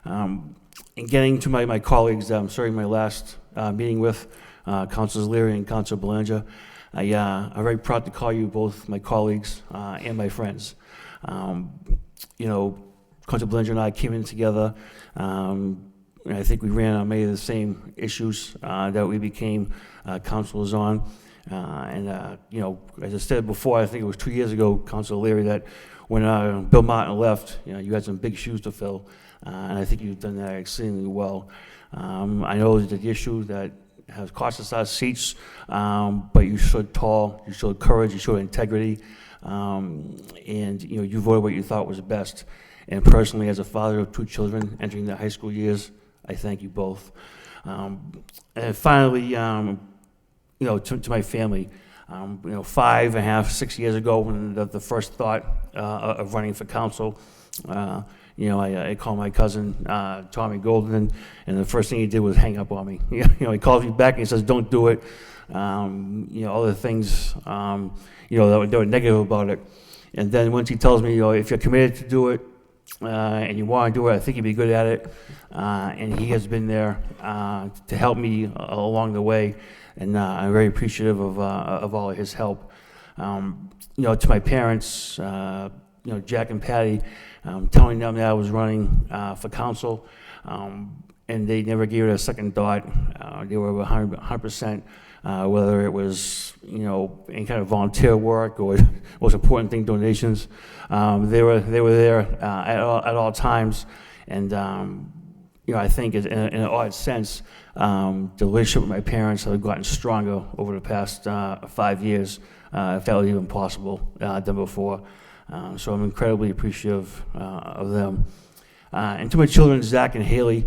In getting to my colleagues, I'm starting my last meeting with Councilors Leary and Councilor Belanger. I'm very proud to call you both my colleagues and my friends. You know, Councilor Belanger and I came in together. And I think we ran on many of the same issues that we became councilors on. You know, as I said before, I think it was 2 years ago, Councilor Leary, that when Bill Martin left, you know, you had some big shoes to fill, and I think you've done that exceedingly well. I know that the issue that has cost us our seats, but you showed tall, you showed courage, you showed integrity, and you know, you voted what you thought was best. And personally, as a father of 2 children entering their high school years, I thank you both. And finally, you know, to my family, you know, 5.5, 6 years ago, when the first thought of running for council, you know, I called my cousin, Tommy Golden, and the first thing he did was hang up on me. You know, he calls me back and he says, "Don't do it." You know, all the things, you know, that were negative about it. And then once he tells me, you know, if you're committed to do it, and you want to do it, I think you'd be good at it. And he has been there to help me along the way, and I'm very appreciative of all of his help. You know, to my parents, you know, Jack and Patty, telling them that I was running for council, and they never gave it a second thought. They were 100%, whether it was, you know, any kind of volunteer work or most important thing, donations. They were there at all times, and you know, I think in an odd sense, the relationship with my parents have gotten stronger over the past 5 years, if that was even possible than before. So I'm incredibly appreciative of them. And to my children, Zach and Haley,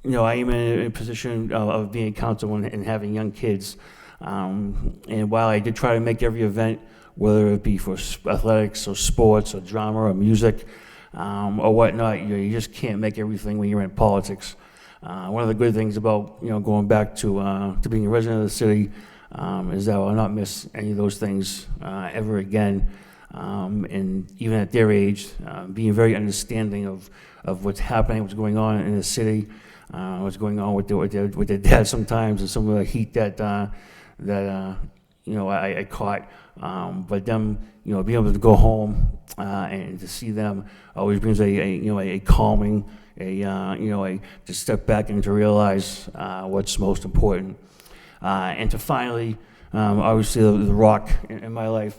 you know, I am in a position of being a council and having young kids. And while I did try to make every event, whether it be for athletics or sports or drama or music or whatnot, you just can't make everything when you're in politics. One of the good things about, you know, going back to being a resident of the city is that I'll not miss any of those things ever again. And even at their age, being very understanding of what's happening, what's going on in the city, what's going on with their dad sometimes, and some of the heat that you know, I caught. But them, you know, being able to go home and to see them always brings you know, a calming, you know, to step back and to realize what's most important. And to finally, obviously, the rock in my life,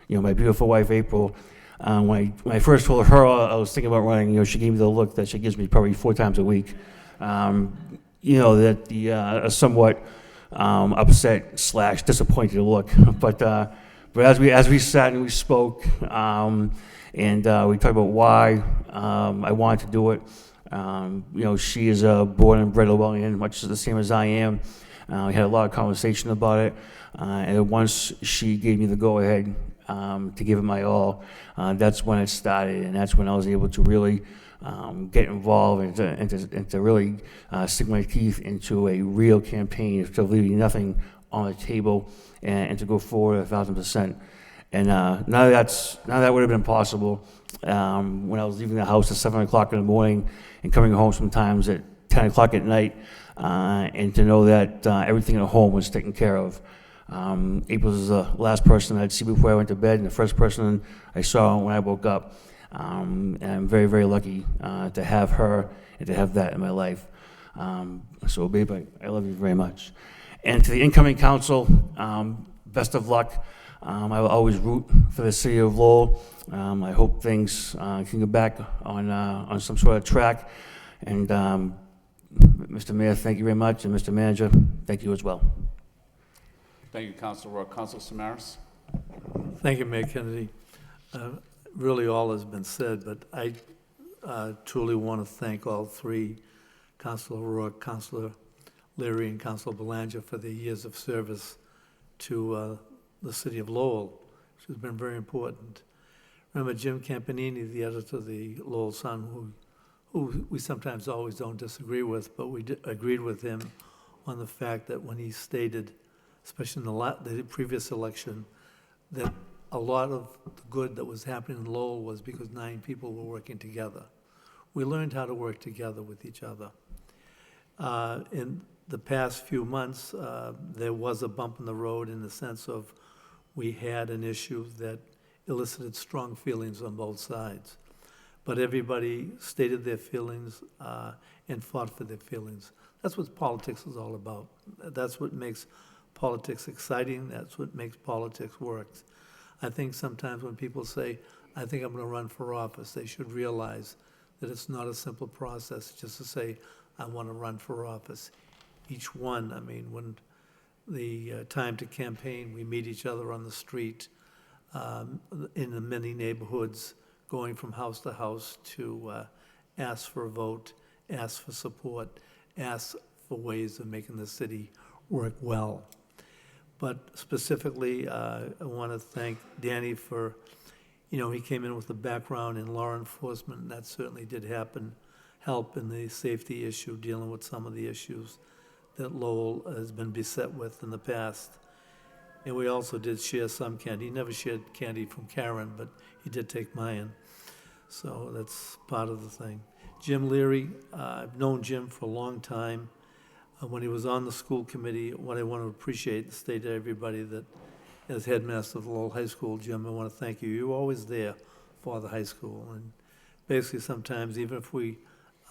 you know, my beautiful wife, April. When I first told her I was thinking about running, you know, she gave me the look that she gives me probably 4 times a week. You know, that the somewhat upset / disappointed look. But as we sat and we spoke, and we talked about why I wanted to do it. You know, she is born and bred Lowellian, much the same as I am. We had a lot of conversation about it, and once she gave me the go-ahead to give it my all, that's when it started, and that's when I was able to really get involved and to really stick my teeth into a real campaign, to leaving nothing on the table, and to go forward 1,000%. And none of that would have been possible when I was leaving the house at 7 o'clock in the morning and coming home sometimes at 10 o'clock at night, and to know that everything at home was taken care of. April was the last person I'd see before I went to bed, and the first person I saw when I woke up. And I'm very, very lucky to have her and to have that in my life. So, babe, I love you very much. And to the incoming council, best of luck. I will always root for the city of Lowell. I hope things can go back on some sort of track. And Mr. Mayor, thank you very much, and Mr. Manager, thank you as well. Thank you, Councilor Rourke. Councilor Samaras? Thank you, Mayor Kennedy. Really, all has been said, but I truly want to thank all 3, Councilor Rourke, Councilor Leary, and Councilor Belanger, for their years of service to the city of Lowell, which has been very important. Remember Jim Campanini, the editor of the Lowell Sun, who we sometimes always don't disagree with, but we agreed with him on the fact that when he stated, especially in the previous election, that a lot of the good that was happening in Lowell was because 9 people were working together. We learned how to work together with each other. In the past few months, there was a bump in the road in the sense of we had an issue that elicited strong feelings on both sides. But everybody stated their feelings and fought for their feelings. That's what politics is all about. That's what makes politics exciting. That's what makes politics work. I think sometimes when people say, I think I'm going to run for office, they should realize that it's not a simple process just to say, I want to run for office. Each one, I mean, when the time to campaign, we meet each other on the street, in the many neighborhoods, going from house to house to ask for a vote, ask for support, ask for ways of making the city work well. But specifically, I want to thank Danny for, he came in with a background in law enforcement, and that certainly did help in the safety issue, dealing with some of the issues that Lowell has been beset with in the past. And we also did share some candy. He never shared candy from Karen, but he did take mine. So that's part of the thing. Jim Leary, I've known Jim for a long time. When he was on the school committee, what I want to appreciate and state to everybody that as headmaster of Lowell High School, Jim, I want to thank you. You were always there for the high school. And basically sometimes, even if we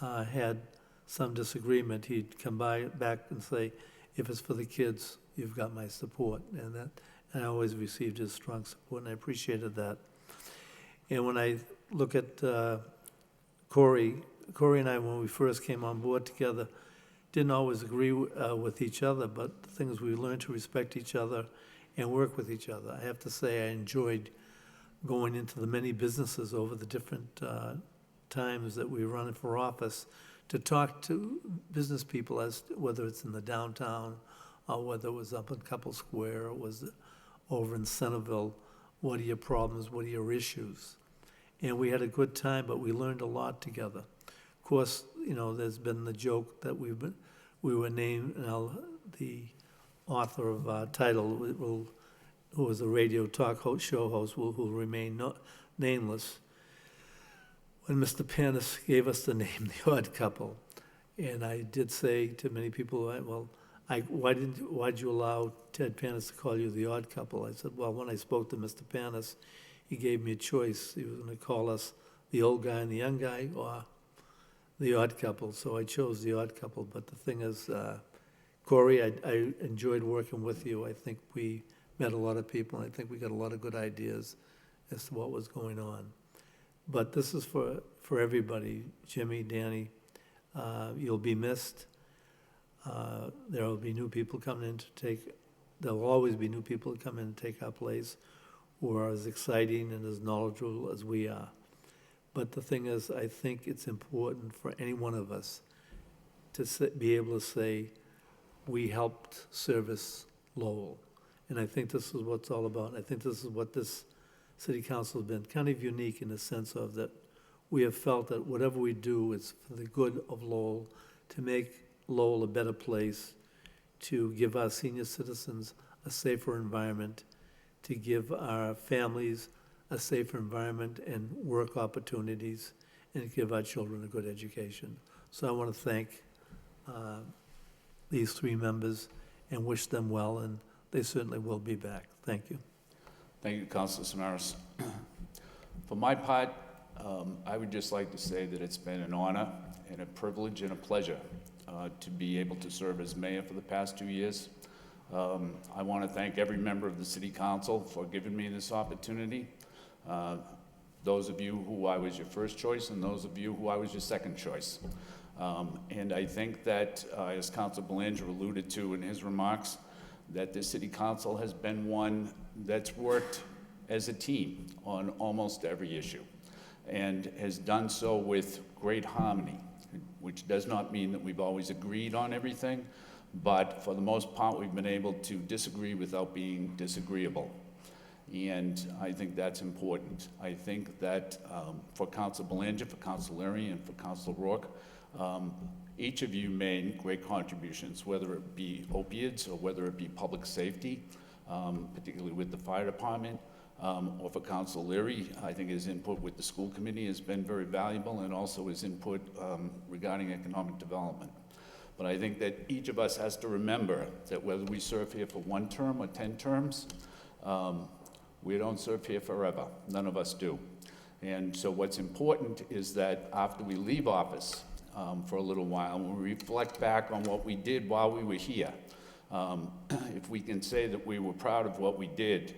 had some disagreement, he'd come back and say, if it's for the kids, you've got my support. And I always received his strong support, and I appreciated that. And when I look at Corey and I, when we first came on board together, didn't always agree with each other, but the thing is we learned to respect each other and work with each other. I have to say I enjoyed going into the many businesses over the different times that we were running for office to talk to business people, as to whether it's in the downtown or whether it was up in Couple Square or was over in Centerville. What are your problems? What are your issues? And we had a good time, but we learned a lot together. Of course, there's been the joke that we were named, the author of Title, who was a radio talk show host, who will remain nameless. When Mr. Panis gave us the name, The Odd Couple, and I did say to many people, well, why'd you allow Ted Panis to call you The Odd Couple? I said, well, when I spoke to Mr. Panis, he gave me a choice. He was going to call us the old guy and the young guy, or the odd couple. So I chose the odd couple. But the thing is, Corey, I enjoyed working with you. I think we met a lot of people, and I think we got a lot of good ideas as to what was going on. But this is for everybody. Jimmy, Danny, you'll be missed. There will be new people coming in to take, there will always be new people that come in and take our place, who are as exciting and as knowledgeable as we are. But the thing is, I think it's important for any one of us to be able to say, we helped service Lowell. And I think this is what it's all about. I think this is what this city council has been kind of unique in the sense of that we have felt that whatever we do is for the good of Lowell, to make Lowell a better place, to give our senior citizens a safer environment, to give our families a safer environment and work opportunities, and to give our children a good education. So I want to thank these three members and wish them well, and they certainly will be back. Thank you. Thank you, Councilor Samaras. For my part, I would just like to say that it's been an honor and a privilege and a pleasure to be able to serve as mayor for the past 2 years. I want to thank every member of the City Council for giving me this opportunity. Those of you who I was your first choice and those of you who I was your second choice. And I think that, as Councilor Belanger alluded to in his remarks, that the City Council has been one that's worked as a team on almost every issue and has done so with great harmony, which does not mean that we've always agreed on everything, but for the most part, we've been able to disagree without being disagreeable. And I think that's important. I think that for Councilor Belanger, for Councilor Leary, and for Councilor Rourke, each of you made great contributions, whether it be opiates or whether it be public safety, particularly with the fire department, or for Council Leary. I think his input with the school committee has been very valuable, and also his input regarding economic development. But I think that each of us has to remember that whether we serve here for 1 term or 10 terms, we don't serve here forever. None of us do. And so what's important is that after we leave office for a little while, when we reflect back on what we did while we were here, if we can say that we were proud of what we did,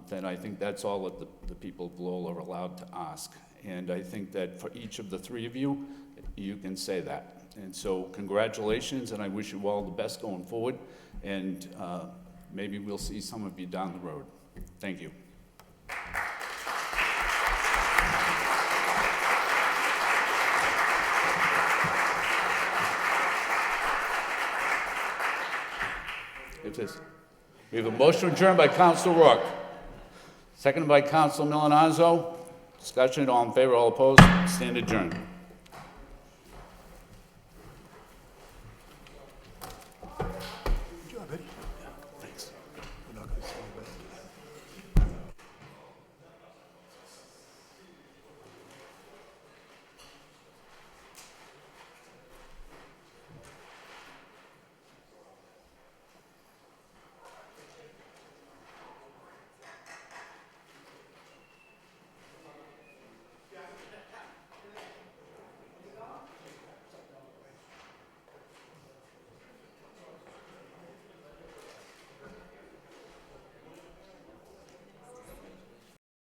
then I think that's all that the people of Lowell are allowed to ask. And I think that for each of the 3 of you, you can say that. And so congratulations, and I wish you all the best going forward, and maybe we'll see some of you down the road. Thank you. It is. We have a motion adjourned by Council Rourke, seconded by Council Milonazo. Discussion, all in favor, all opposed, stand adjourned.